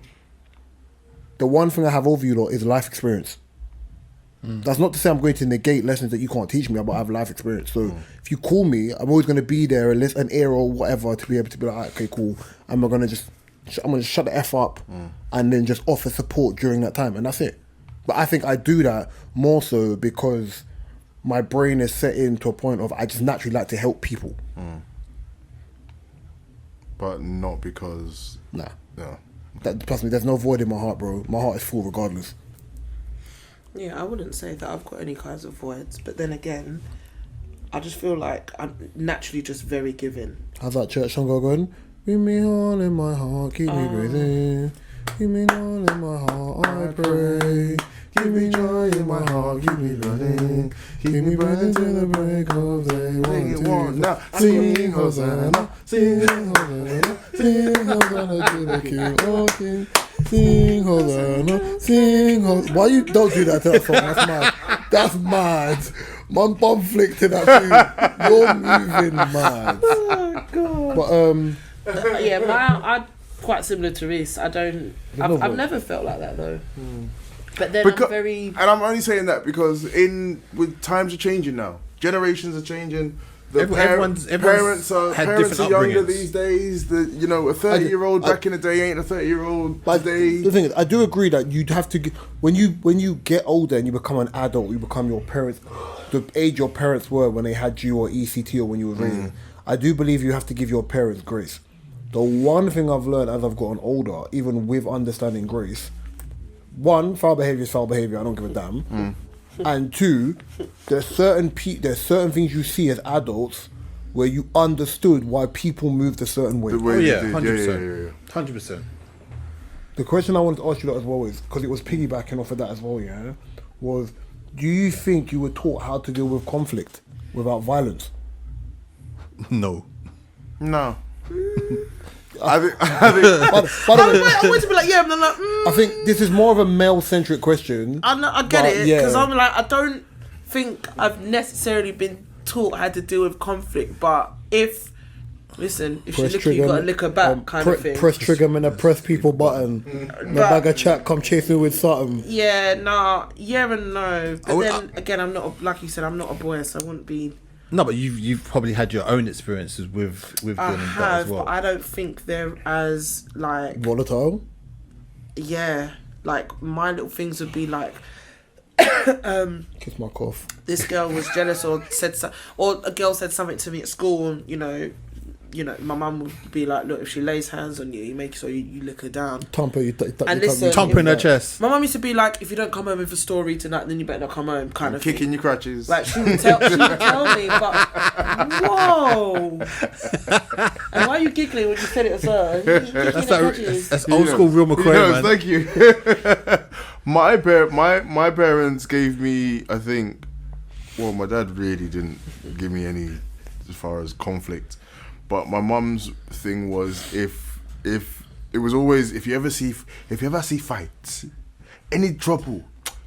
the one thing I have over you lot is life experience. That's not to say I'm going to negate lessons that you can't teach me, but I have life experience. So if you call me, I'm always going to be there, an ear or whatever, to be able to be like, all right, okay, cool. I'm going to shut the F up and then just offer support during that time. And that's it. But I think I do that more so because my brain is set into a point of I just naturally like to help people. But not because Nah. no. Trust me, there's no void in my heart, bro. My heart is full regardless. Yeah, I wouldn't say that I've got any kinds of voids, but then again, I just feel like I'm naturally just very giving. How's that church song going? Bring me all in my heart, keep me breathing. Give me joy in my heart, I pray. Give me joy in my heart, keep me burning. Keep me burning till the break of day. Sing it one now. Sing Hosanna, sing Hosanna, sing Hosanna to the King, oh King. Sing Hosanna, sing Hosanna. Why you don't do that to that song? That's mad. That's mad. My bum flicked to that too. You're moving mad. Oh God. But Yeah, I'm quite similar to Reese. I've never felt like that though. But then I'm very. And I'm only saying that because with times are changing now, generations are changing. Everyone's parents are different younger upbringings. these days. A 30-year-old back in the day ain't a 30-year-old today. the thing is, I do agree that you'd have to when you get older and you become an adult, you become your parents, the age your parents were when they had you, or ECT, or when you were raised. I do believe you have to give your parents grace. The one thing I've learned as I've gotten older, even with understanding grace, one, foul behavior is foul behavior. I don't give a damn. And two, there's certain things you see as adults where you understood why people moved a certain way. The way Oh they yeah, did. 100%. Yeah. 100%. The question I wanted to ask you that as well is, because it was piggybacking off of that as well, yeah, was do you think you were taught how to deal with conflict without violence? No. No. I think By the way, I want to be like, yeah, and I'm like, I think this is more of a male-centric question. I get but it, yeah. because I'm like, I don't think I've necessarily been taught how to deal with conflict, but if she lick you, you gotta lick her back, kind of thing. Press trigger and a press people button. The bag of chat come chase me with something. Yeah, yeah and no. But then again, I'm not like you said, I'm not a boy, so I wouldn't be. No, but you've probably had your own experiences with dealing I with that have, as well. but I don't think they're as like. Volatile. Yeah, like my little things would be like. Kiss my cough. This girl was jealous or or a girl said something to me at school, and my mum would be like, look, if she lays hands on you, you make sure you lick her down. Thump her, Thump in her chest. My mum used to be like, if you don't come home with a story tonight, then you better not come home, kind of kicking thing. your crutches. Like she would tell me, but whoa! And why are you giggling when you said it as well? That's old school real McCoy, man. Thank you. My parents gave me, I think, well, my dad really didn't give me any as far as conflict, but my mum's thing was if it was always if you ever see fights, any trouble,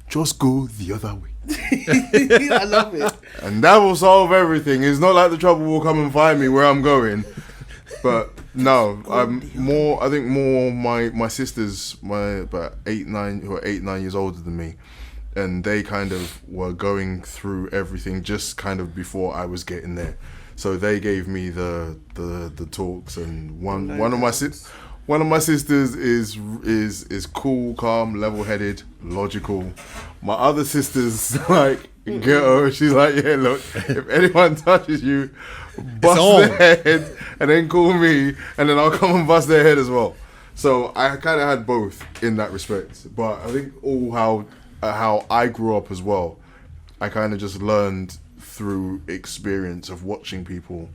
just go the other way. I love it. And that will solve everything. It's not like the trouble will come and find me where I'm going. But no, I think more my sisters, about 8-9 years older than me, and they kind of were going through everything just kind of before I was getting there. So they gave me the talks, and one of my sisters is cool, calm, level-headed, logical. My other sister's like ghetto. She's like, yeah, look, if anyone touches you, bust their head, and then call me, and then I'll come and bust their head as well. So I kind of had both in that respect. But I think all how I grew up as well, I kind of just learned through experience of watching people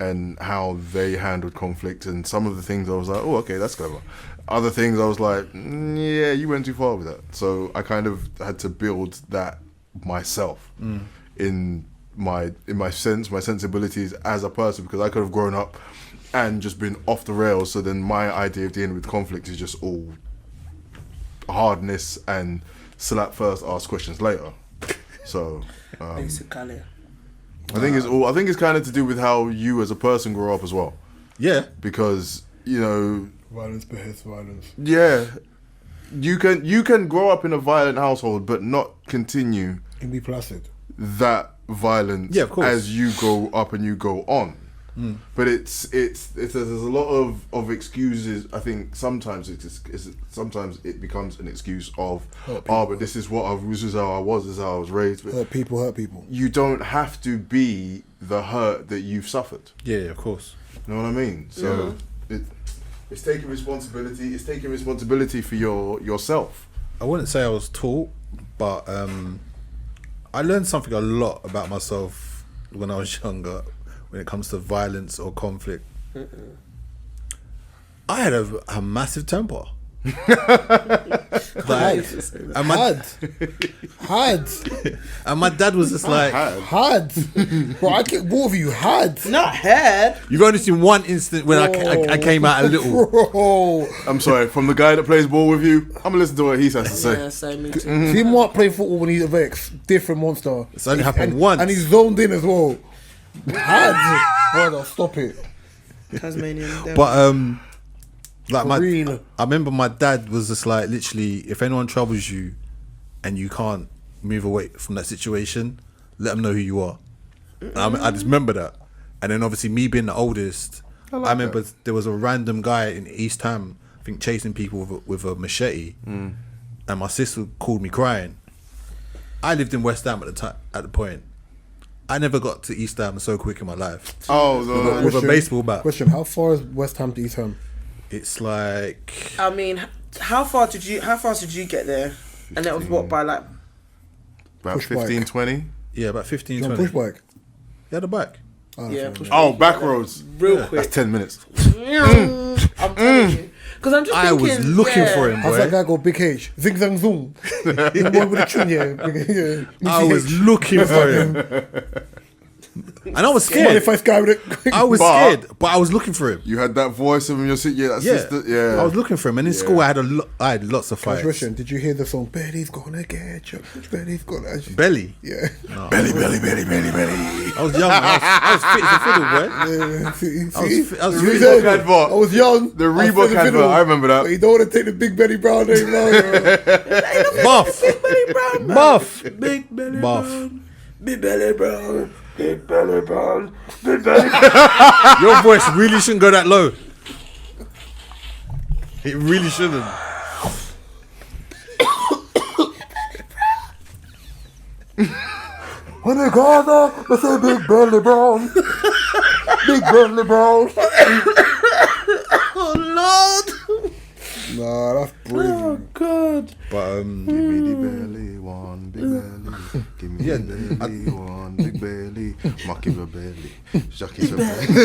and how they handled conflict, and some of the things I was like, oh, okay, that's clever. Other things I was like, yeah, you went too far with that. So I kind of had to build that myself in my sensibilities as a person, because I could have grown up and just been off the rails. So then my idea of dealing with conflict is just all hardness and slap first, ask questions later. So Basically. I think it's kind of to do with how you as a person grow up as well. Yeah. Because, Violence begets violence. yeah, you can grow up in a violent household but not continue Can be placid. that violence, Yeah, of course. as you go up and you go on. But it's there's a lot of excuses. I think sometimes sometimes it becomes an excuse of, but this is how I was, this is how I was raised. But Hurt people. you don't have to be the hurt that you've suffered. Yeah, of course. You know what I mean? So it's taking responsibility. It's taking responsibility for yourself. I wouldn't say I was taught, but I learned something a lot about myself when I was younger when it comes to violence or conflict. I had a massive temper. Like, and my and my dad was just like, had. Bro, I get both of you had. Not had. you've only seen one instant when I came out a little. Bro. I'm sorry, from the guy that plays ball with you, I'm gonna listen to what he has to say. Yeah, same me too. See Mark play football when he's a Vex. Different monster. It's only happened once. And he's zoned in as well. Had. Brother, stop it. Tasmanian devil. But like For real. I remember my dad was just like, literally, if anyone troubles you and you can't move away from that situation, let them know who you are. And I just remember that. And then obviously me being the oldest, I remember there was a random guy in East Ham, I think, chasing people with a machete, and my sister called me crying. I lived in West Ham at the point. I never got to East Ham so quick in my life. Oh, no. With a baseball bat. Question: how far is West Ham to East Ham? It's like, I mean, how fast did you get there? And that was what, by like About Push bike. 15, 20. yeah, about 15, You on 20. push bike? Yeah, the bike. yeah, push Oh, back roads. real That's quick. 10 minutes. I'm telling you, because I'm just I thinking, was looking for him, How's boy. that guy go? Big H. Zing zang zoom. The one with the chin, yeah. I was looking for him. And I was Money scared. face guy with it. I was scared, but I was looking for him. You had that voice of your sister. Yeah, that Yeah, sister. Yeah. I was looking for him. And in school, I had lots of fights. Question: did you hear the song "Belly's Gonna Get You"? Belly's gonna. Belly. Yeah. Belly, belly, belly, belly, belly. I was young. I was fit as a fiddle, boy. Yeah, see, I was fit- I was You fit. said, Reebok advert. I was young. The I was Reebok fit as a advert, fiddle. I remember that. But you don't want to take the Big Belly Brown name now. Buff. Buff. Big belly Buff. brown, big belly brown, big belly brown, big belly brown. Your voice really shouldn't go that low. It really shouldn't. When they gather, they say Big Belly Brown. Big Belly Brown. Oh Lord! Nah, that's brilliant. Oh God! But Give me the belly, one big belly. Give me Yeah, the belly, one big belly. Monkey the belly. Jackie the belly.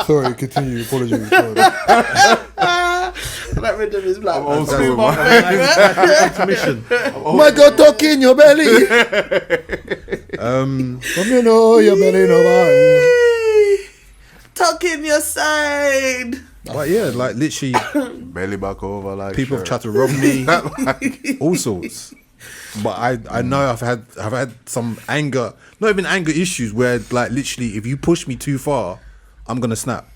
Sorry, continue. Apologies. Sorry. That rhythm is black. old man. school, My man. bad. commission. My God, talk in your belly. Come you know your belly no man. Tuck in your side. But yeah, like literally, Belly back over like people have shirt. tried to rob me, all sorts. But I know I've had some anger, not even anger issues, where like literally, if you push me too far, I'm gonna snap.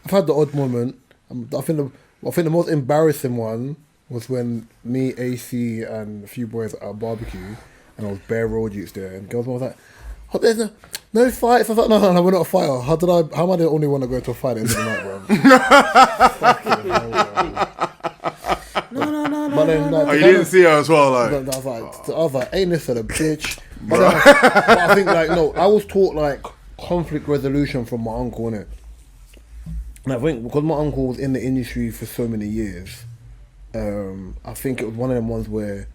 I've had the odd moment. I think the most embarrassing one was when me, AC, and a few boys at a barbecue, and I was bare road youths there, and girls were like, "Oh, there's no fights." I was like, no, we're not a fighter. How am I the only one that go to a fight at the end of the night, bro? Fucking hell, bro. No. But then, like, Oh, you didn't see her as well, like. I was like, ain't this a bitch? But I think like no, I was taught like conflict resolution from my uncle, innit? And I think because my uncle was in the industry for so many years, I think it was one of them ones where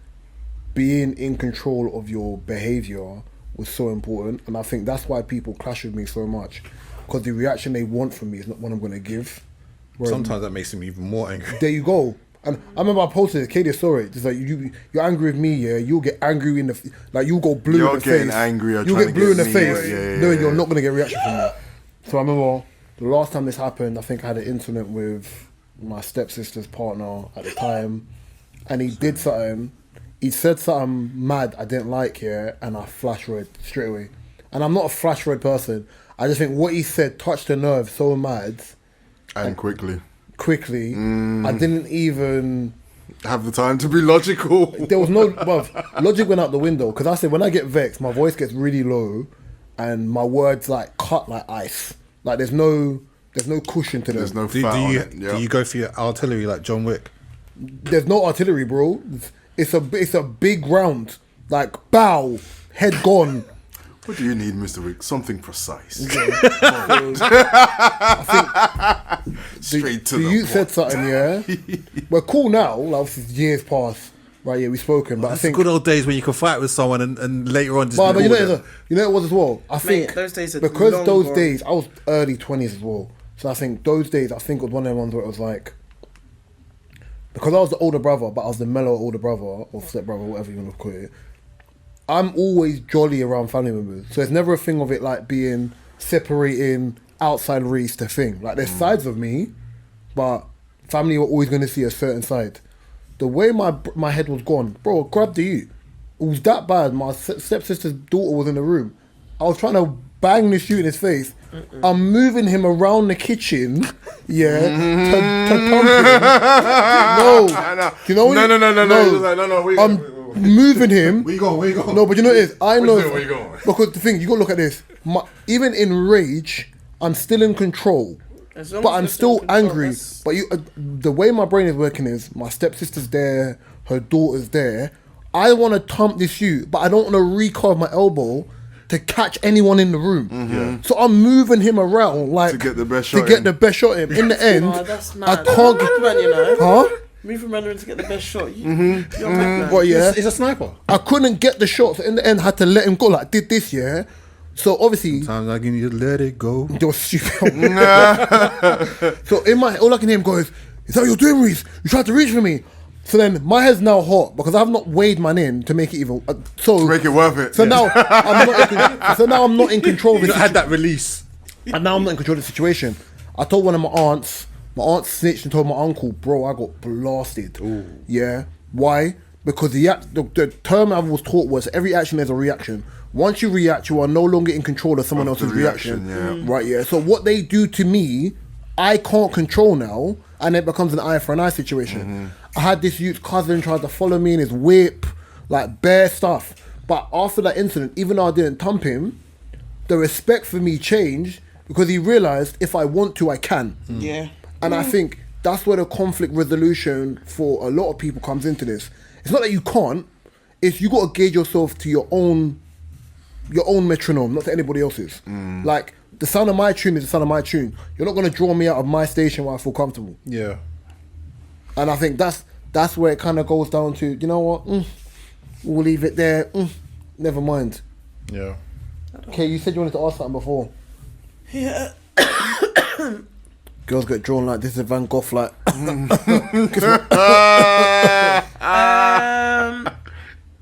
being in control of your behaviour was so important, and I think that's why people clash with me so much, because the reaction they want from me is not what I'm going to give. Whereas Sometimes that makes me even more angry. there you go. And I remember I posted it, Katie saw it. It's like you're angry with me, yeah. You'll get angry in the like you'll go blue You're in the getting face. angry or You'll trying get to blue in get the me, face, yeah, knowing you're yeah. not gonna get a reaction from me. So I remember the last time this happened, I think I had an incident with my stepsister's partner at the time, and he did something. He said something mad I didn't like here, and I flash red straight away. And I'm not a flash red person. I just think what he said touched the nerve so mad And quickly. I didn't even. Have the time to be logical. There was no logic went out the window, because I said when I get vexed, my voice gets really low, and my words like cut like ice. Like there's no cushion to them. There's no Do fat on it. you do you go for your artillery like John Wick? There's no artillery, bro. It's a big round, like bow, head gone. What do you need, Mr. Wick? Something precise. Straight to the You point. said something, yeah. We're cool now. Like obviously years past, right? Yeah, we've spoken, but I It's think. good old days when you can fight with someone and later on just. But be you cool know, with them. you know it was as well. I think those days are because long those gone. days I was early 20s as well. So So I think those days, I think it was one of them ones where it was like, because I was the older brother, but I was the mellow older brother or step brother, whatever you want to call it. I'm always jolly around family members, so it's never a thing of it like being separating outside race to thing. Like there's sides of me, but family were always going to see a certain side. The way my head was gone, bro, grabbed the you. It was that bad. My stepsister's daughter was in the room. I was trying to bang this shoe in his face. I'm moving him around the kitchen, yeah, to pump him. No, you know what? No. I'm moving him. Where you going? No, but you know what it is? I know. Where you going? Because the thing, you gotta look at this. Even in rage, I'm still in control. But I'm still angry. But the way my brain is working is, my stepsister's there, her daughter's there. I want to thump this shoe, but I don't want to recoil my elbow to catch anyone in the room. So I'm moving him around like to get the best shot. In. In the end, that's mad. I can't get. Man, you know. Huh? Move from rendering to get the best shot. You're mad, man. But yeah, He's a sniper. I couldn't get the shot. So in the end, I had to let him go. Like did this, yeah. So obviously, Sometimes I can just let it go. you're stupid. So in my, all I can hear him go is that what you're doing, Reese? You tried to reach for me. So then my head's now hot because I have not weighed mine in to make it even. So Make it worth it. So now I'm not in control of You the not had that release. And now I'm not in control of the situation. I told one of my aunts. My aunt snitched and told my uncle, bro, I got blasted. Ooh. Yeah. Why? Because the term I was taught was every action is a reaction. Once you react, you are no longer in control of someone else's reaction. Yeah. Right, yeah. So what they do to me, I can't control now, and it becomes an eye for an eye situation. I had this youth's cousin try to follow me in his whip, like bare stuff. But after that incident, even though I didn't thump him, the respect for me changed because he realised if I want to, I can. Yeah. And I think that's where the conflict resolution for a lot of people comes into this. It's not that you can't, it's you got to gauge yourself to your own metronome, not to anybody else's. Like, the sound of my tune is the sound of my tune. You're not going to draw me out of my station where I feel comfortable. Yeah. And I think that's where it kind of goes down to, you know what, we'll leave it there, never mind. Yeah. Okay, you said you wanted to ask something before. Yeah. Girls get drawn like this is Van Gogh, like.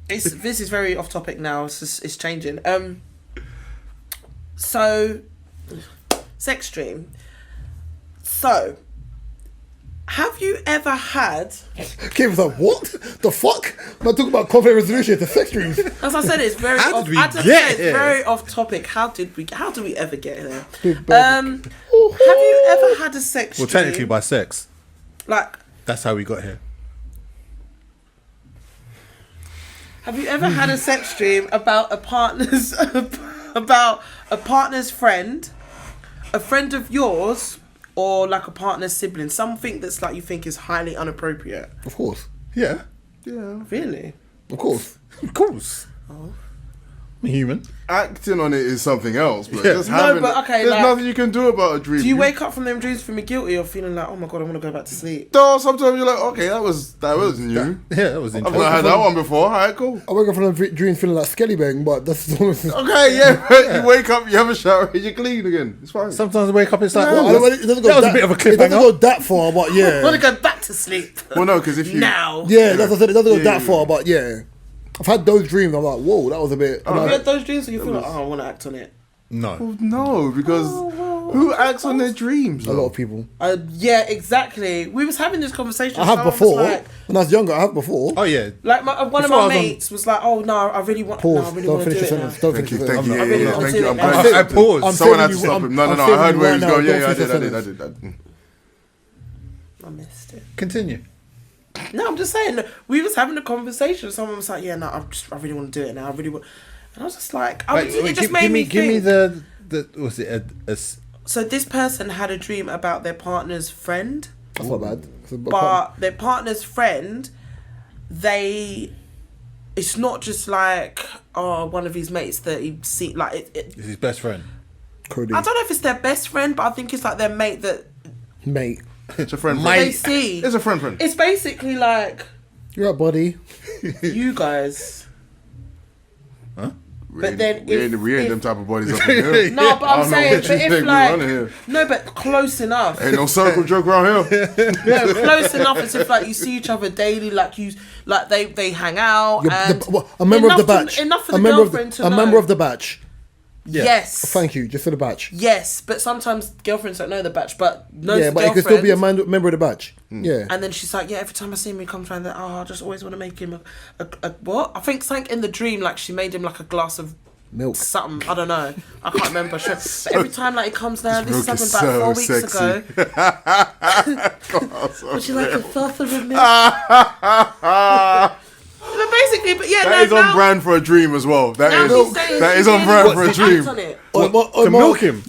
This is very off topic now. It's changing. So, sex dream. So, have you ever had? Kim was like, what the fuck? Man, talking about conflict resolution to sex dreams. As I said, it's very. How did we it's get here? very off topic. How did we ever get here? Big Have you ever had a sex Well, dream? technically by sex. Like, That's how we got here. have you ever had a sex dream about a partner's friend, a friend of yours, or like a partner's sibling? Something that's like you think is highly inappropriate. Of course. Yeah. Really? Of course. Of course. Oh. I'm human. Acting on it is something else, but Yeah. just No, having but okay, there's like- nothing you can do about a dream. Do you wake up from them dreams feeling guilty or feeling like, oh my god, I want to go back to sleep? No, sometimes you're like, okay, that was new. Yeah, that was I've interesting. not had that one before. Alright, cool. I wake up from the dreams feeling like Skelly Bang, but that's the one. Okay, yeah. You wake up, you have a shower, you're clean again. It's fine. Sometimes I wake up, it's like, Well, oh, it doesn't go that was that, a bit of a It doesn't cliffhanger. go that far, but I yeah. want to go back to sleep. Well, no, because if you Now. Yeah, that's what I said. It doesn't go Yeah, that yeah, far, but yeah. I've had those dreams. I'm like, whoa, that was a bit. Have you had those dreams where you feel like, oh, I want to act on it? No. no, because who acts on their dreams? A lot of people. Yeah, exactly. We was having this conversation. I have someone was before. Like, when I was younger, I have before. Oh, yeah. like one of Before my I was on- mates was like, oh no, I really want. Pause. No, I really Don't want to finish do the it now. sentence. Don't Thank finish you, the thank sentence. you. I really want Thank to you. do I'm it. glad I you said- stopped him. paused. Someone had telling to you, stop him. No, I'm I heard telling where you he was right going. now, Yeah, don't I finish did. the sentence. I missed it. Continue. No, I'm just saying. We was having a conversation. Someone was like, yeah, no, I really want to do it now. I really want. And I was just like, it just made me think. Give me the was it a So this person had a dream about their partner's friend. That's not bad. But their partner's friend, it's not just like one of his mates that he see like it's his best friend. Cody. I don't know if it's their best friend, but I think it's like their mate that Mate. It's a friend. they see. It's a friend. It's basically like You're right, buddy. you guys. Huh? But then if we ain't them type of bodies up in here. no, but I'm saying, but if we running like here. no, but close enough. Ain't no circle jerk around here. No, close enough as if like you see each other daily, like they hang out. And A member of the enough batch. enough for a the member girlfriend of to the, know. A member of the batch. Yes. Thank you, just for the batch. Yes, but sometimes girlfriends don't know the batch, but knows Yeah, the but it could still be a girlfriend. member of the batch. Yeah. And then she's like, yeah, every time I see him, he comes around there, I just always want to make him a what? I think something in the dream, like she made him like a glass of Milk. something. I don't know. I can't remember. But every time like he comes down, this milk is is happened about 4 so weeks sexy. ago. Would you like a froth of a milk? But basically, but yeah, That is on brand for a dream as well. That Now is she's saying that she is on really brand wants for a to dream. act on it. To milk him.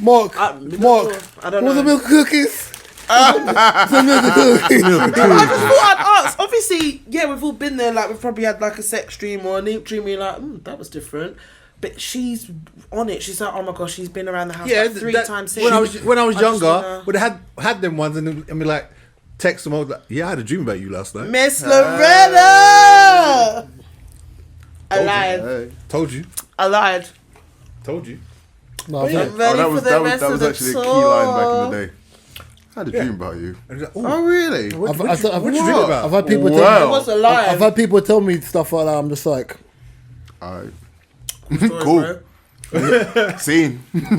Mark. I don't know. What's the milk cookies? I just thought I'd ask. Obviously, yeah, we've all been there. Like we've probably had like a sex dream or a deep dream. Where you're like, that was different. But she's on it. She's like, oh my gosh, she's been around the house like three times since. When I was I just younger, wanna- would have had them ones and be like, text them. I was like, yeah, I had a dream about you last night. Miss Loretta. I lied. Hey. Told you. I lied. Told you. No, I'm ready that for was the that was rest that of was the actually a tour. key line back in the day. I had a dream about you. And he's like, Oh really? what I've you dream about? I've had people Wow. tell It me. was a lie. I've had people tell me stuff like that. I'm just like, Alright. Sorry, Cool. bro. Scene. want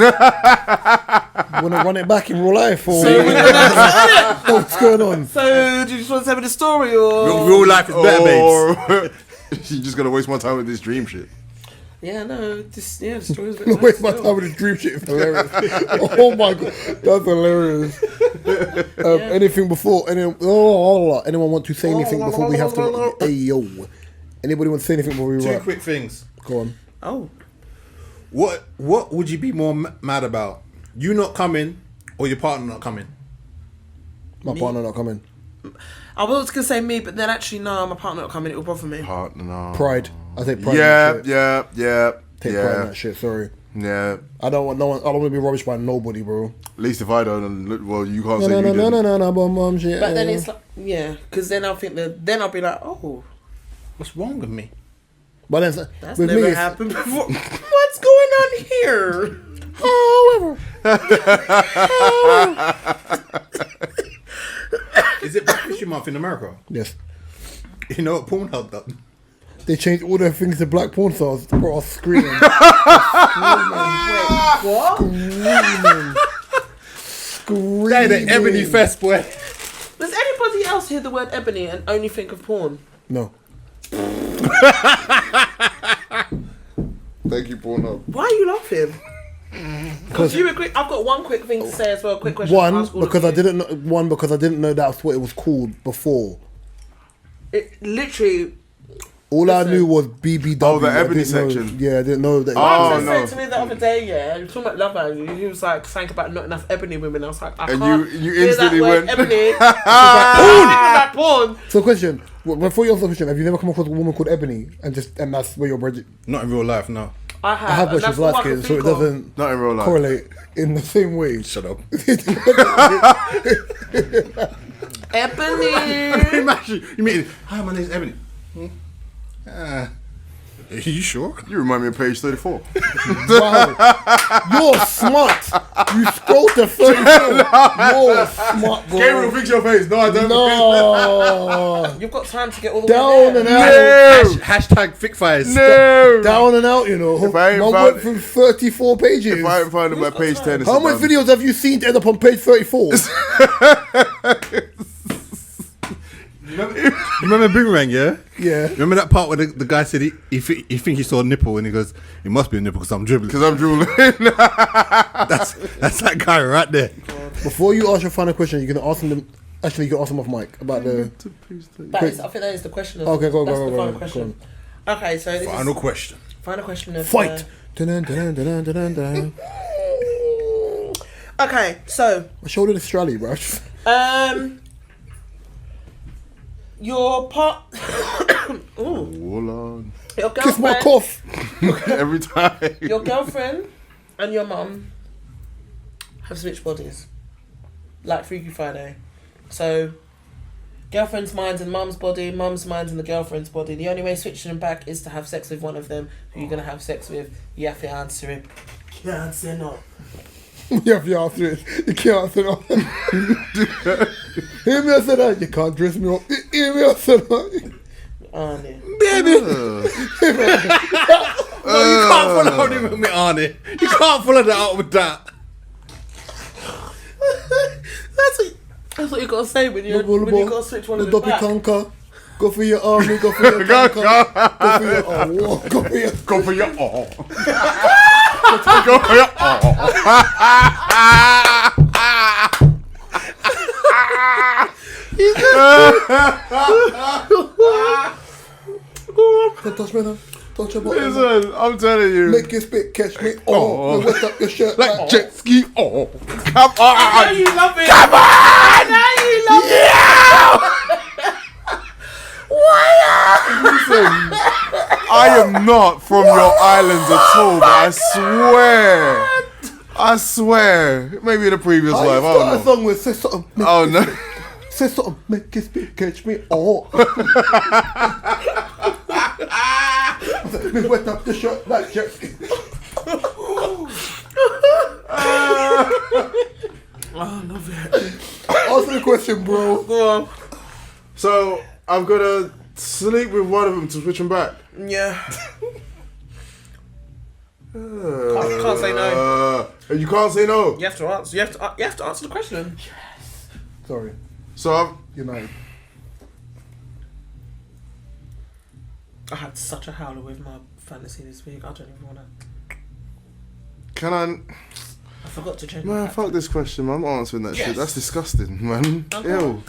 to run it back in real life or what's going on? So, do you just want to tell me the story or? Real life is better, babes. Or you just gonna waste my time with this dream shit. Yeah, no, the story's a bit Don't waste my time with this dream shit. It's hilarious. Oh my god, that's hilarious. Anything before? Anyone want to say anything before we have to? Hey yo, anybody want to say anything before we Two wrap? quick things. Go on. Oh. What would you be more mad about? You not coming or your partner not coming? My partner not coming. I was gonna say me, but then actually no, my partner not coming. It will bother me. Partner. No. Pride. I take pride. Yeah, in that shit. yeah. Take pride in that shit. Sorry. Yeah. I don't want no one. I don't want to be rubbish by nobody, bro. At least if I don't, then, well, you can't say No, you no, no, didn't. no, no, no, mom, shit. But then it's like, yeah, because then I'll think that then I'll be like, oh, What's wrong with me? But then it's- that's with never me, it's, happened before. What's going on here? however, Is it Black History Month in America? yes, You know what Pornhub done? they changed all their things to black porn stars. Bro, I was screaming. Wait, what? Screaming. They're the Ebony Fest, boy. Does anybody else hear the word ebony and only think of porn? No. Thank you, Pornhub. Why are you laughing? Because you agree. I've got one quick thing to say as well. Quick question. to One ask all of because I you. didn't know. One because I didn't know that's what it was called before. It literally. All I Listen. knew was BBW. Oh, the I ebony didn't know- section. Yeah, I didn't know that. Oh, My husband no. said to me the other day, yeah, he was talking about Love Island. He was like saying about not enough ebony women. I was like, I And can't you hear instantly that word went- ebony. It's like porn. So, question. Before you answer the question, have you never come across a woman called Ebony and that's where you're bred? Not in real life, no. I have. I have, but and she's that's all light I can skinned, so it think of. doesn't Not in real life. correlate in the same way. Shut up. Ebony. Imagine you mean, hi, my name's Ebony. Are you sure? You remind me of page 34. Wow, you're smart. You scrolled to 34. You're smart, bro. fix your face. No, I don't. No, You've got time to get all the down way and there. out. Hashtag Fickfires. No. Down and out, you know. If I ain't Man found- went through 34 pages. If I ain't find it by page 10, it's How a many done. videos have you seen to end up on page 34? You remember Boomerang, yeah? Yeah. Remember that part where the guy said he think he saw a nipple and he goes, it must be a nipple because I'm dribbling. Because I'm drooling. That's that guy right there. Before you ask your final question, you're going to ask them. Actually, you can ask them off mic about the. That is, I think that is the question. Of, Okay, go, that's go, the go, final go, question. Okay, so this Final is question. final question of Fight! Dun-dun-dun-dun-dun-dun-dun. Okay, so I showed it to Strally, bro. your part. Ooh, Hold on. your Kiss my girlfriend. cough. Every time. Your girlfriend and your mum have switched bodies, like Freaky Friday. So Girlfriend's mind's in mum's body, mum's mind's in the girlfriend's body. The only way switching them back is to have sex with one of them. Who you're gonna have sex with? You have to answer it. You can't say no. You have to answer it. You can't answer it. Hear me, I said that. You can't dress me up. Hear me, I said that. Arnie. Baby. No, you can't follow it with me, Arnie. You can't follow that up with that. That's what you gotta say when you gotta switch one of them back. Conquer. Go for your army, go for your conquer. Go for your go for your Go for your all. Go for your all. touch me now. Touch your bottom. Listen, I'm telling you. Make your spit, catch me. Oh, wet up your shirt Like jet ski. Oh, come Now on. you love it. Come on. Now you love Listen, I am not from your islands at all, but I swear, maybe in a previous life, I a don't know. song with say something. Oh no. Say something. Make your spit, catch me. Oh. Me wet up the shirt like jet ski. I love it. Answer the question, bro. Go on. So I'm gonna sleep with one of them to switch them back. Yeah. Can't say no. You can't say no. You have to answer. You have to answer the question. Sorry. So United. I had such a howler with my fantasy this week. I don't even wanna. can I? I forgot to change. Man, my fuck this question, man. I'm not answering that Yes. shit. That's disgusting, man. Okay. Ew.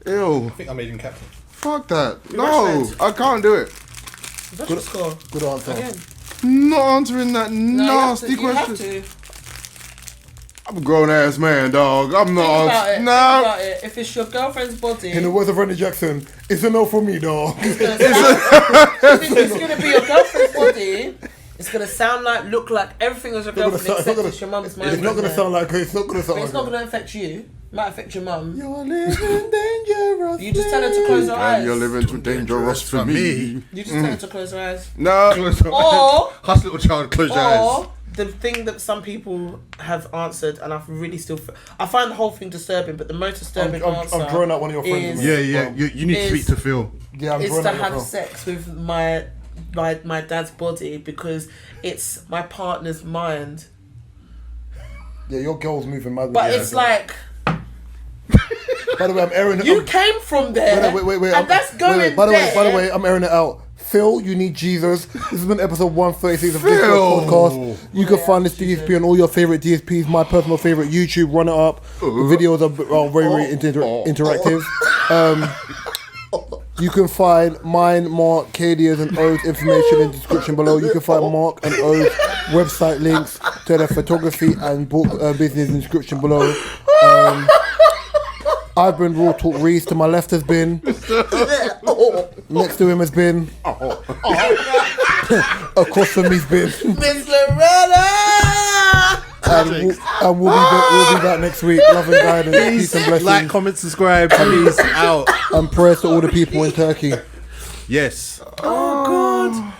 Ew. I think I made him captain. Fuck that. You No, rushed I can't do it. What's your score? Good answer. Again. Not answering that nasty You have question. to. I'm a grown ass man, dog. I'm Think not. about it. Think No. about it. If it's your girlfriend's body, In the words of Randy Jackson, it's a no for me, dog. it's gonna be your girlfriend's body. It's gonna sound like, look like everything was your It's not girlfriend gonna- except it's it's your mum's mind. It's not gonna there. sound like her. It's not gonna sound But it's like not her. gonna affect you. It might affect your mum. You're living dangerously. You just tell her to close her eyes. And you're living too dangerous for me. You just tell her to close her eyes. No. Close your Or Hush, little child, close your eyes. Or the thing that some people have answered, and I've really still, I find the whole thing disturbing. But the most disturbing answer I'm drawing out one of your friends. is- Yeah, yeah. You need to Is- speak to Phil. Yeah, I'm is drawing to out your have friend. sex with my dad's body because it's my partner's mind. Yeah, your girl's moving mad. But it's like By the way, I'm airing it. you came from there, Wait. and that's going By the there. way, I'm airing it out. Phil, you need Jesus. This has been episode 136 of this Phil. podcast. You can Yeah, find this DSP on all your favorite DSPs. My personal favorite YouTube. Run it up. The videos are very interactive. You can find mine, Mark, Kadia's and O's information in the description below. You can find Mark and O's website links to their photography and book business in the description below. I've been Raw Talk Reese. To my left has been. Next to him has been. Across from me's been. Miss Loretta. And we'll be back next week. Love and guidance. Peace and blessings. Like, comment, subscribe. Peace out. And prayers to all the people in Turkey. Yes. Oh God.